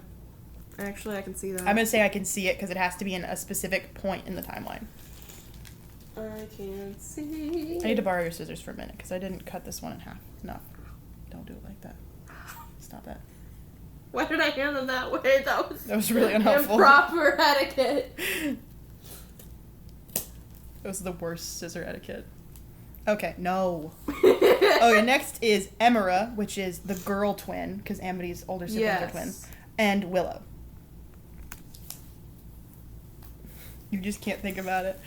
Actually, I can see that. I'm gonna say I can see it because it has to be in a specific point in the timeline. I can see. I need to borrow your scissors for a minute because I didn't cut this one in half. No. Don't do it like that. Stop that. Why did I hand them that way? That was really unhelpful. Improper etiquette. It was the worst scissor etiquette. Okay, no. Okay, next is Emera, which is the girl twin, because Amity's older siblings are twins, and Willow. You just can't think about it.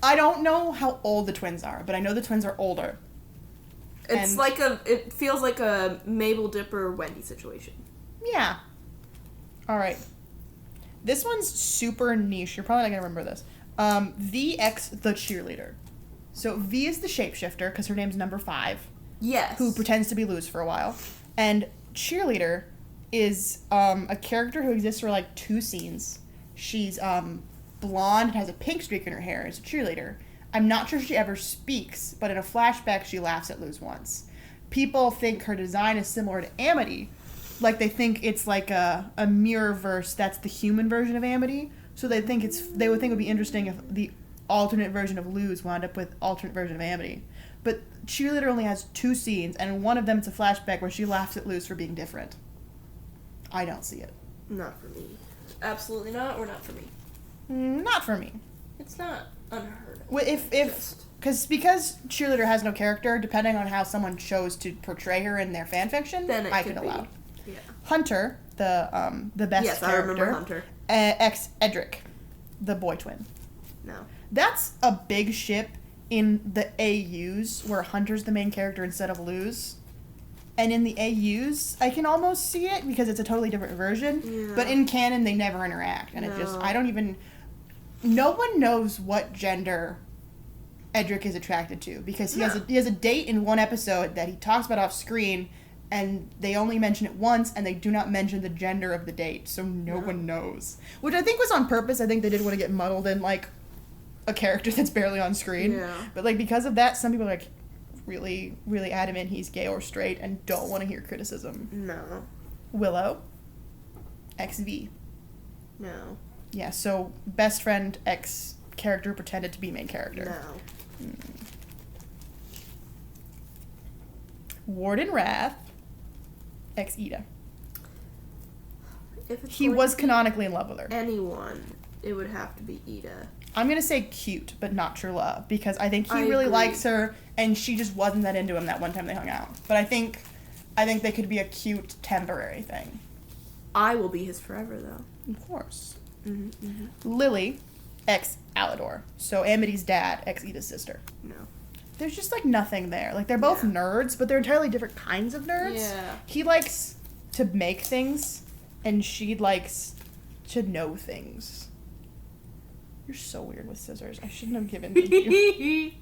I don't know how old the twins are, but I know the twins are older. It's And- like it feels like a Mabel Dipper Wendy situation. Yeah. Alright. This one's super niche. You're probably not going to remember this. V X the cheerleader. So V is the shapeshifter, because her name's number 5. Yes. Who pretends to be Luz for a while. And cheerleader is a character who exists for like 2 scenes. She's blonde and has a pink streak in her hair. Is a cheerleader. I'm not sure she ever speaks, but in a flashback she laughs at Luz once. People think her design is similar to Amity. Like they think it's like a mirror verse that's the human version of Amity. So they would think it would be interesting if the alternate version of Luz wound up with alternate version of Amity. But Cheerleader only has 2 scenes, and one of them is a flashback where she laughs at Luz for being different. I don't see it. Not for me. Absolutely not, or not for me. Not for me. It's not unheard of. Well, if because Cheerleader has no character, depending on how someone chose to portray her in their fanfiction, Then it I could could be. allow. Yeah. Hunter, the best Yes, character. I remember Hunter. Ex Edric, the boy twin. No. That's a big ship in the AUs where Hunter's the main character instead of Luz. And in the AUs, I can almost see it because it's a totally different version. Yeah. But in canon, they never interact. And no one knows what gender Edric is attracted to because he has a date in one episode that he talks about off screen, and they only mention it once, and they do not mention the gender of the date, so no one knows. Which I think was on purpose. I think they didn't want to get muddled in, like, a character that's barely on screen. Yeah. But, like, because of that, some people are like, really, really adamant he's gay or straight and don't want to hear criticism. No. Willow, XV. No. Yeah, so best friend X character pretended to be main character. No. Warden Wrath, X Ida. If it's He going was to be canonically in love with her. anyone, it would have to be Ida. I'm gonna say cute, but not true love, because I think he I really agree. likes her, and she just wasn't that into him that one time they hung out. But I think they could be a cute temporary thing. I will be his forever, though. Of course. Mm-hmm. Lily, ex Alador. So Amity's dad, ex Ida's sister. No. There's just like nothing there. Like they're both Yeah. nerds, but they're entirely different kinds of nerds. Yeah. He likes to make things, and she likes to know things. You're so weird with scissors. I shouldn't have given them to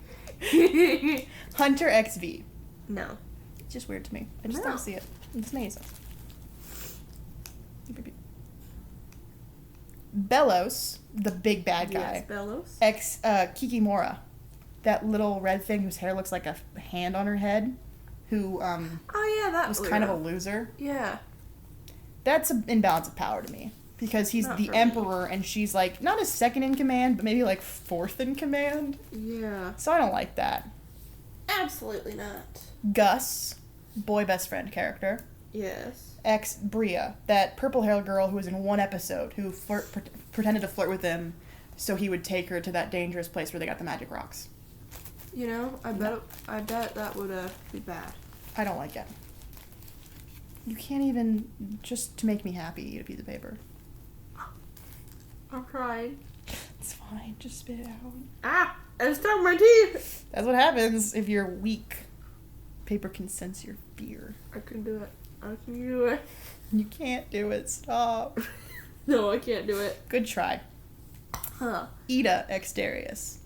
you. Hunter XV. No. It's just weird to me. I just No. don't see it. It's amazing. Bellows, the big bad guy. Yes, Bellows. Ex Kikimora. That little red thing whose hair looks like a hand on her head. Who Oh, yeah, that was kind of a loser. Yeah. That's an imbalance of power to me. Because he's Not the for me. emperor and she's like not a second in command, but maybe like fourth in command. Yeah. So I don't like that. Absolutely not. Gus, boy best friend character. Yes. Ex Bria, that purple haired girl who was in one episode who pretended to flirt with him so he would take her to that dangerous place where they got the magic rocks. You know, I bet that would be bad. I don't like it. You can't even, just to make me happy, eat a piece of paper. I'm crying. It's fine, just spit it out. Ah! I stuck my teeth! That's what happens if you're weak. Paper can sense your fear. I can do it. I can do it. You can't do it, stop. No, I can't do it. Good try. Huh. Ida ex Darius.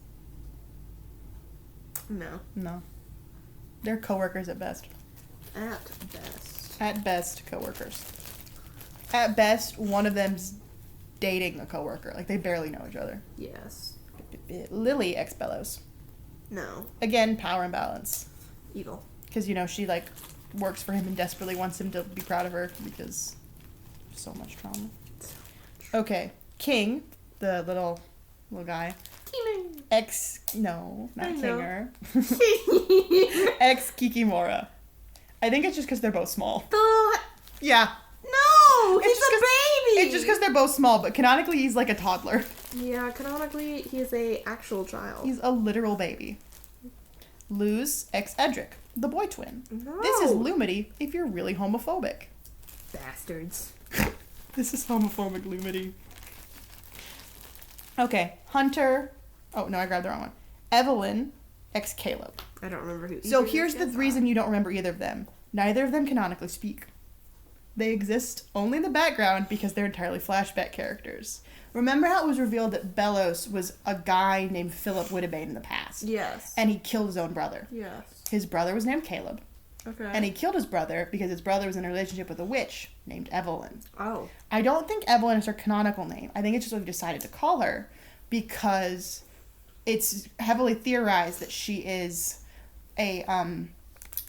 No. No. They're coworkers at best. At best. At best, coworkers. At best, one of them's dating a coworker. Like, they barely know each other. Yes. Lily ex Bellows. No. Again, power imbalance. Evil. Because, you know, she, like, works for him and desperately wants him to be proud of her because so much trauma. Okay. King, the little guy. King. No, not I know. Kinger. Ex Kikimora. I think it's just because they're both small. Yeah. No! It's He's just a baby! It's just because they're both small, but canonically he's like a toddler. Yeah, canonically, he is a actual child. He's a literal baby. Luz ex Edric, the boy twin. No. This is Lumity if you're really homophobic. Bastards. This is homophobic Lumity. Okay, Hunter. Oh, no, I grabbed the wrong one. Evelyn ex Caleb. I don't remember who. So either of here's these the guys reason are. you don't remember either of them. Neither of them canonically speak. They exist only in the background because they're entirely flashback characters. Remember how it was revealed that Bellows was a guy named Philip Whittabane in the past? Yes. And he killed his own brother. Yes. His brother was named Caleb. Okay. And he killed his brother because his brother was in a relationship with a witch named Evelyn. Oh. I don't think Evelyn is her canonical name. I think it's just what we decided to call her because it's heavily theorized that she is an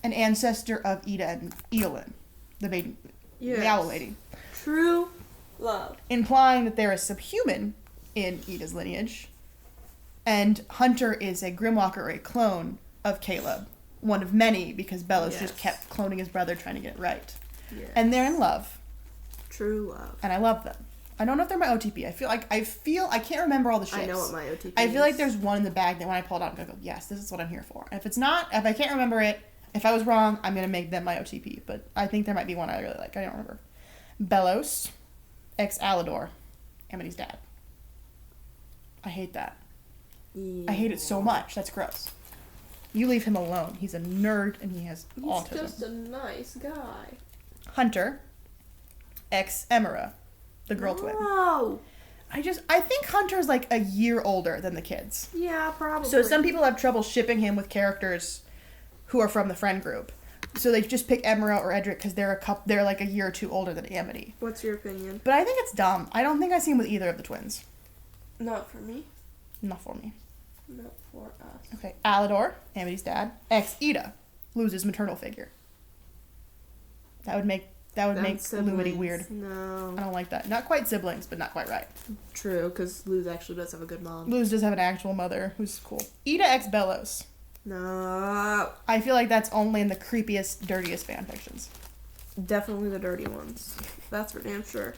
ancestor of Ida and Edelyn, the baby, the owl lady. True love. Implying that they're a subhuman in Ida's lineage. And Hunter is a Grimwalker or a clone of Caleb. One of many because Bellows just kept cloning his brother trying to get it right. Yes. And they're in love. True love. And I love them. I don't know if they're my OTP. I can't remember all the ships. I know what my OTP I is. feel like there's one in the bag that when I pull it out, I go, yes, this is what I'm here for. And if I can't remember it, if I was wrong, I'm going to make them my OTP. But I think there might be one I really like. I don't remember. Bellows, ex Alador, Amity's dad. I hate that. Yeah. I hate it so much. That's gross. You leave him alone. He's a nerd and he has He's autism. just a nice guy. Hunter, ex Emera, the girl twin. Oh. I think Hunter's like a year older than the kids. Yeah, probably. So some people have trouble shipping him with characters who are from the friend group. So they just pick Emera or Edric because they're like a year or two older than Amity. What's your opinion? But I think it's dumb. I don't think I see him with either of the twins. Not for me. Not for me. Not for us. Okay, Alador, Amity's dad, ex Ida, Luz's maternal figure. That would make Lumity siblings. weird. No. I don't like that. Not quite siblings, but not quite right. True, because Luz actually does have a good mom. Luz does have an actual mother who's cool. Ida X Bellows. No. I feel like that's only in the creepiest, dirtiest fan fictions. Definitely the dirty ones. That's for damn sure.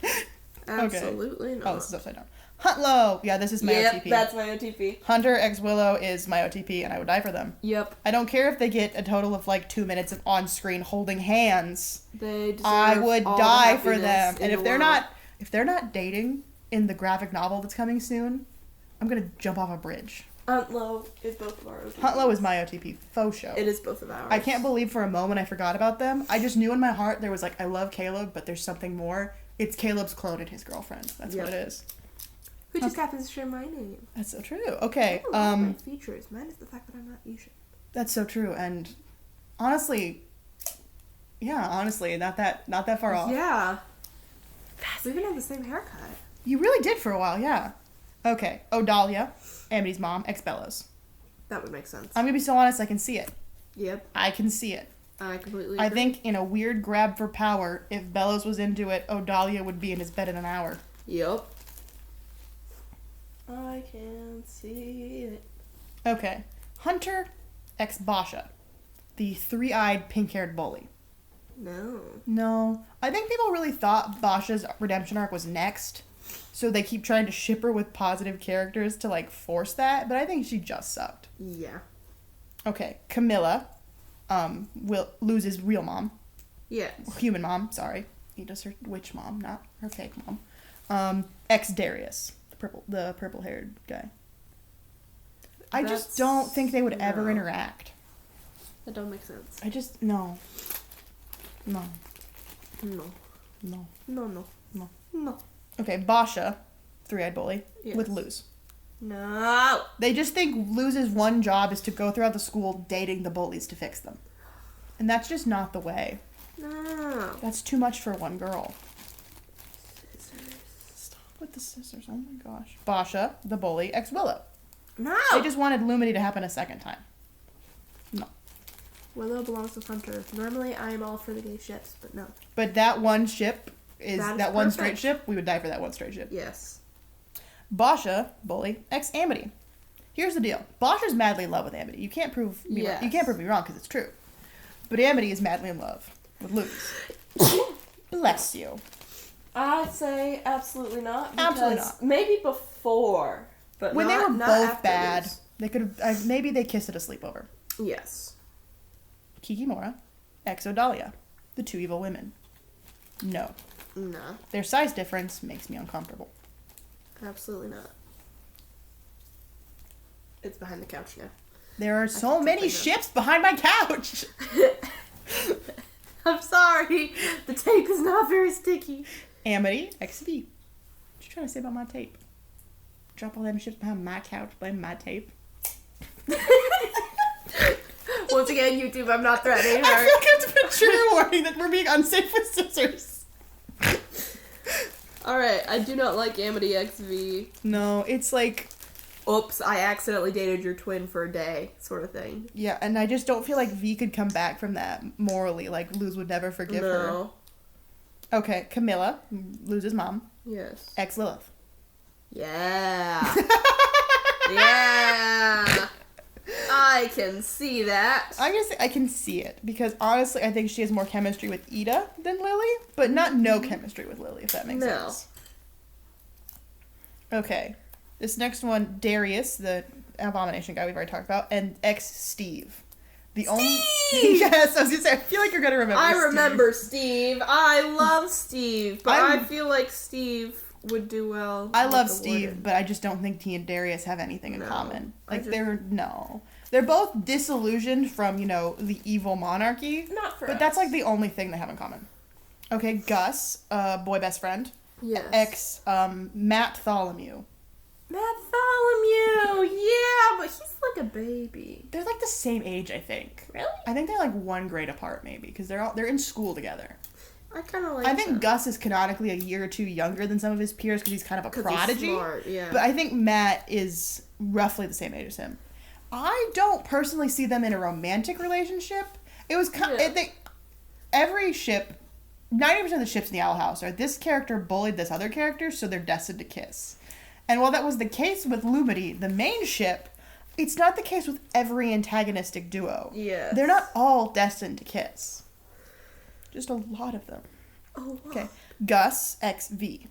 Absolutely not. Oh, this is upside down. Huntlow. Yeah, this is my Yep, OTP. that's my OTP. Hunter X Willow is my OTP, and I would die for them. Yep. I don't care if they get a total of like 2 minutes of on-screen holding hands. They deserve I would all die the for them. happiness And in if the they're not dating in the graphic novel that's coming soon, I'm gonna jump off a bridge. Huntlow is both of our OTPs. Huntlow is my OTP, faux show. It is both of ours. I can't believe for a moment I forgot about them. I just knew in my heart there was like, I love Caleb, but there's something more. It's Caleb's clone and his girlfriend. That's what it is. Who just happens to share my name. That's so true. Okay. I love my features. Mine is the fact that I'm not Asian. That's so true. And honestly, not that far off. Yeah. We even have the same haircut. You really did for a while, yeah. Okay. Odalia, Amity's mom, X Bellows. That would make sense. I'm gonna be so honest, I can see it. Yep. I can see it. I completely agree. I think in a weird grab for power, if Bellows was into it, Odalia would be in his bed in an hour. Yep. I can see it. Okay. Hunter X Basha, the 3-eyed pink-haired bully. No. I think people really thought Basha's redemption arc was next, so they keep trying to ship her with positive characters to, like, force that, but I think she just sucked. Yeah. Okay. Camilla, Luz's real mom. Yes. Human mom, sorry. He does her witch mom, not her fake mom. X Darius, the purple-haired guy. I just don't think they would ever interact. That don't make sense. I just, no. No. No. No. No, no. No. No. Okay, Basha, 3-eyed bully, Yes. with Luz. No. They just think Luz's one job is to go throughout the school dating the bullies to fix them. And that's just not the way. No. That's too much for one girl. Scissors. Stop with the scissors, oh my gosh. Basha, the bully, X Willow. No. They just wanted Lumity to happen a second time. No. Willow belongs to Hunter. Normally, I am all for the gay ships, but no. But that one ship is that one straight perfect. ship. We would die for that one straight ship. Yes. Basha, bully, ex Amity. Here's the deal. Basha's madly in love with Amity. You can't prove me Yes. you can't prove me wrong because it's true. But Amity is madly in love with Luz. Bless you. I'd say absolutely not. Absolutely not. Maybe before, but When not, they were not both after bad, Luz. they could have maybe they kissed at a sleepover. Yes. Kikimora, ex Odalia, the two evil women. No. No. Their size difference makes me uncomfortable. Absolutely not. It's behind the couch now. There are so can't many take ships behind my couch. I'm sorry. The tape is not very sticky. Amity, XB. What you trying to say about my tape? Drop all them ships behind my couch, blame my tape. Once again, YouTube, I'm not threatening I her. feel like it's been a trigger warning that we're being unsafe with scissors. Alright, I do not like Amity XV. No, it's like, Oops, I accidentally dated your twin for a day, sort of thing. yeah, and I just don't feel like V could come back from that morally. Like, Luz would never forgive her. No. Okay, Camilla, Luz's mom, Yes. ex Lilith. Yeah. Yeah. I can see that. I'm gonna say I can see it because honestly, I think she has more chemistry with Ida than Lily, but not no chemistry with Lily, if that makes No. sense. Okay, this next one, Darius, the abomination guy we've already talked about, and ex Steve. The only yes, I was gonna say I feel like you're gonna remember. I Steve. remember Steve. I love Steve, but I I'm- feel like Steve would do well. I with love the Steve, warden. but I just don't think he and Darius have anything in No, common. I Like just- they're both disillusioned from the evil monarchy. Not for But us. that's like the only thing they have in common. Okay, Gus, boy best friend, yes. ex Matt Tholomew. Matt Tholomew. Yeah, but he's like a baby. They're like the same age, I think. Really? I think they're like 1 grade apart, maybe, because they're in school together. I kind of like. I think that. Gus is canonically a year or 2 younger than some of his peers because he's kind of a 'Cause prodigy. He's smart, yeah. But I think Matt is roughly the same age as him. I don't personally see them in a romantic relationship. It was every ship, 90% of the ships in the Owl House are this character bullied this other character, so they're destined to kiss. And while that was the case with Lumity, the main ship, it's not the case with every antagonistic duo. Yes. They're not all destined to kiss. Just a lot of them. Oh, wow. Okay. Gus x V.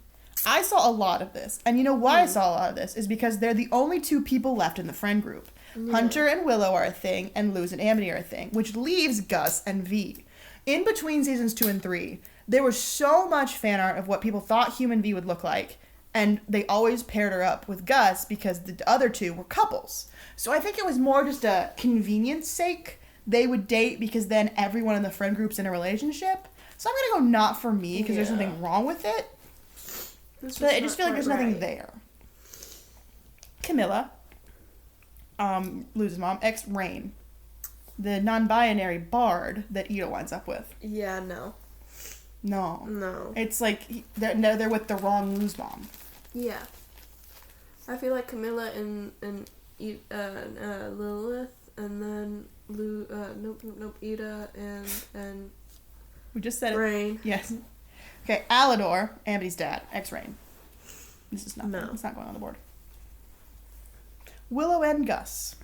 I saw a lot of this. And you know why I saw a lot of this? Is because they're the only two people left in the friend group. Yeah. Hunter and Willow are a thing, and Luz and Amity are a thing, which leaves Gus and V. In between seasons 2 and 3, there was so much fan art of what people thought human V would look like, and they always paired her up with Gus because the other two were couples. So I think it was more just a convenience sake. They would date because then everyone in the friend group's in a relationship. So I'm going to go not for me because there's something wrong with it. But I just feel like there's nothing there. Camilla, Luz's mom, ex Rain, the non-binary bard that Ida winds up with. Yeah, no. No. It's like they're with the wrong Luz mom. Yeah. I feel like Camilla and Lilith, and then Ida and We just said Rain. it. Yes. Okay, Alador, Amity's dad, ex Rain. This is nothing. No. It's not going on the board. Willow and Gus.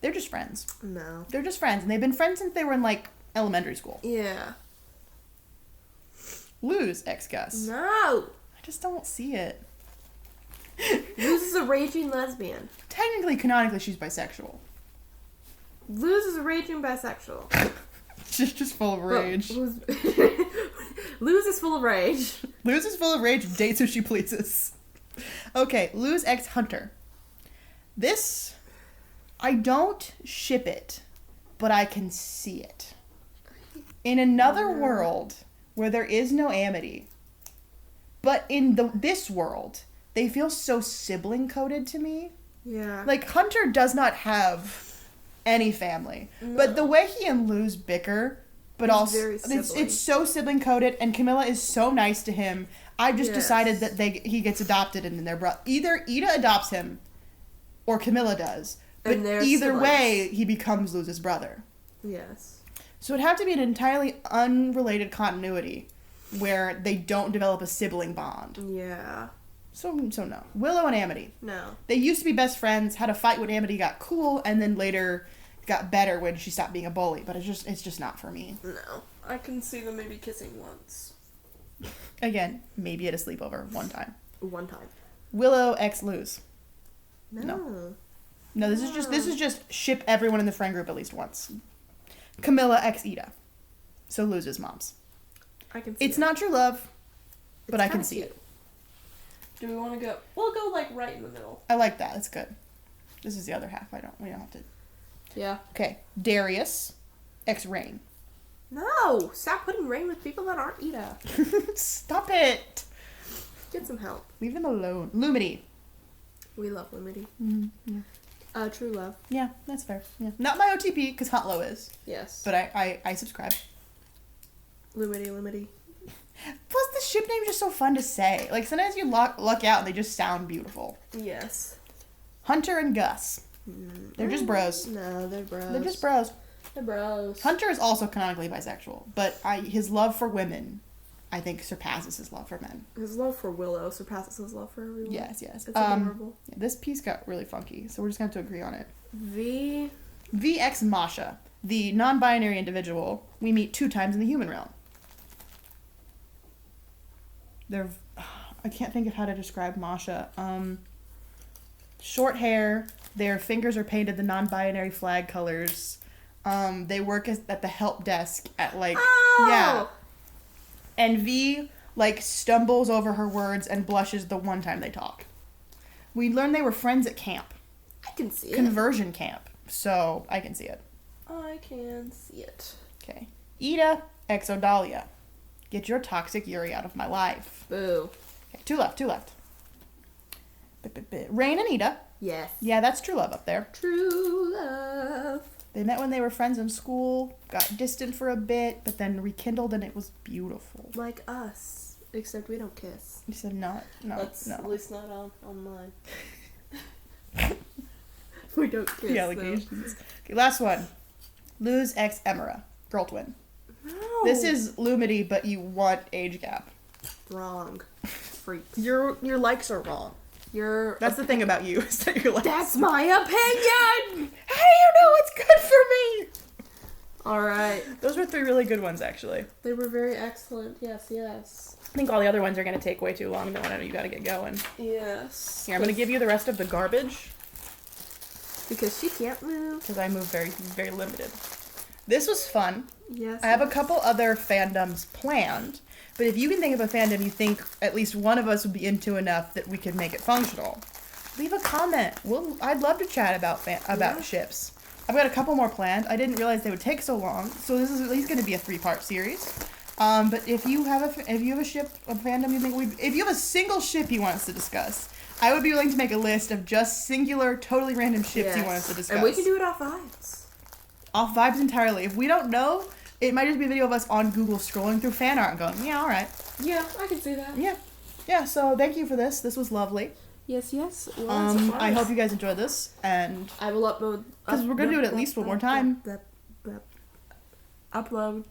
They're just friends. No. They're just friends, and they've been friends since they were in, like, elementary school. Yeah. Luz, ex Gus. No. I just don't see it. Luz is a raging lesbian. Technically, canonically, she's bisexual. Luz is a raging bisexual. She's just full of rage. Luz is full of rage. Luz is full of rage, dates who she pleases. Okay, Luz ex Hunter. This, I don't ship it, but I can see it. In another world where there is no Amity, but in this world, they feel so sibling coded to me. Yeah. Like, Hunter does not have any family. No. But the way he and Luz bicker, but He's also very sibling. it's so sibling coded, and Camilla is so nice to him. I just Yes. decided that he gets adopted, and then they're either Ida adopts him or Camilla does. But And they're either siblings. way, he becomes Luz's brother. Yes. So it'd have to be an entirely unrelated continuity where they don't develop a sibling bond. Yeah. So no. Willow and Amity. No. They used to be best friends, had a fight when Amity got cool, and then later got better when she stopped being a bully. But it's just not for me. No. I can see them maybe kissing once. Again, maybe at a sleepover one time. One time. Willow ex Luz. No. No, this is just ship everyone in the friend group at least once. Camilla ex Ida. So Luz's moms. I can see It's it. not true love, but It's I can kinda see cute. it. Do we want to go? We'll go like right in the middle. I like that. It's good. This is the other half. We don't have to. Yeah. Okay, Darius ex Rain. No! Stop putting Rain with people that aren't Ida. Stop it. Get some help. Leave them alone. Lumity. We love Lumity. Yeah. True love. Yeah, that's fair. Yeah. Not my OTP, because Hotlow is. Yes. But I subscribe. Lumity. Plus, the ship name's just so fun to say. Like, sometimes you luck out and they just sound beautiful. Yes. Hunter and Gus. They're just bros. No, they're bros. They're just bros. They're bros. Hunter is also canonically bisexual, but his love for women, I think, surpasses his love for men. His love for Willow surpasses his love for everyone. Yes. It's adorable. Yeah, this piece got really funky, so we're just going to have to agree on it. V. VX Masha, the non-binary individual we meet 2 times in the human realm. I can't think of how to describe Masha. Short hair, their fingers are painted the non-binary flag colors. They work at the help desk at Oh! yeah. And V stumbles over her words and blushes the one time they talk. We learned they were friends at camp. I can see it. Conversion camp. So I can see it. I can see it. Okay. Ida ex Odalia. Get your toxic Yuri out of my life. Boo. Okay, 2 left. Rain and Ida. Yes. Yeah, that's true love up there. True love. They met when they were friends in school, got distant for a bit, but then rekindled, and it was beautiful. Like us. Except we don't kiss. You said no. That's no. at least not on mine. We don't kiss. The allegations. Okay, last one. Luz X Emera, girl twin. No. This is Lumity, but you want age gap. Wrong. Freak. Your likes are wrong. That's the thing about you, is that your likes. That's my opinion! How do you know what's good for me? Alright. Those were 3 really good ones, actually. They were very excellent. Yes, yes. I think all the other ones are going to take way too long, though, I know you got to get going. Yes. Here, I'm going to give you the rest of the garbage, Because she can't move. because I move very, very limited. This was fun. Yes. I have a couple other fandoms planned, but if you can think of a fandom you think at least one of us would be into enough that we could make it functional, leave a comment. I'd love to chat about ships. I've got a couple more planned. I didn't realize they would take so long, so this is at least going to be a 3-part series. But if you have a ship, a fandom you think if you have a single ship you want us to discuss, I would be willing to make a list of just singular, totally random ships you want us to discuss. And we can do it off vibes. Off vibes entirely. If we don't know, it might just be a video of us on Google scrolling through fan art and going, yeah, alright. Yeah, I can see that. Yeah. Yeah, so thank you for this. This was lovely. Yes, yes. Well, I hope you guys enjoyed this, and I will upload. because we're gonna do it at least one more time. Upload.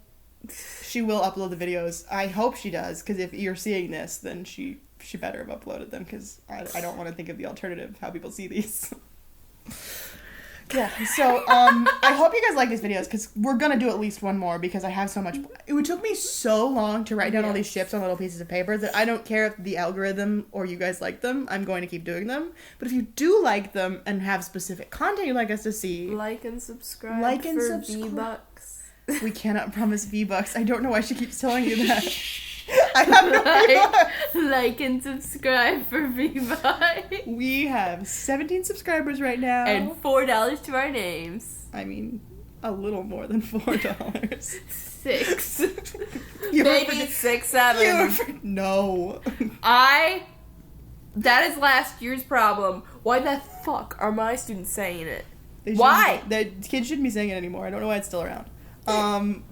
She will upload the videos. I hope she does, because if you're seeing this, then she better have uploaded them, because I don't want to think of the alternative, how people see these. Yeah, so I hope you guys like these videos, because we're going to do at least one more, because I have so much. It took me so long to write down all these ships on little pieces of paper that I don't care if the algorithm or you guys like them. I'm going to keep doing them. But if you do like them and have specific content you'd like us to see, Like and subscribe. Like and for subscribe. V-Bucks. we cannot promise V-Bucks. I don't know why she keeps telling you that. I have no V-Bucks. Like and subscribe for V-Bucks. We have 17 subscribers right now. And $4 to our names. I mean, a little more than $4. 6. You were Maybe forget- 6, 7. No. That is last year's problem. Why the fuck are my students saying it? They shouldn't- Why? The kids shouldn't be saying it anymore. I don't know why it's still around. I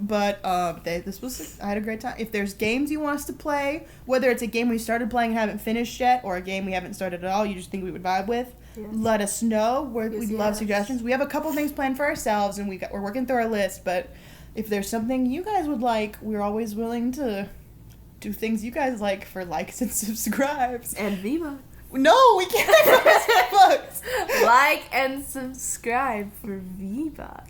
had a great time. If there's games you want us to play, whether it's a game we started playing and haven't finished yet, or a game we haven't started at all, you just think we would vibe with, Yes. let us know. We'd love Yes. suggestions. We have a couple things planned for ourselves, and we're working through our list, but if there's something you guys would like, we're always willing to do things you guys like for likes and subscribes. And V-Bucks. No, we can't promise V-Bucks. Like and subscribe for V-Bucks.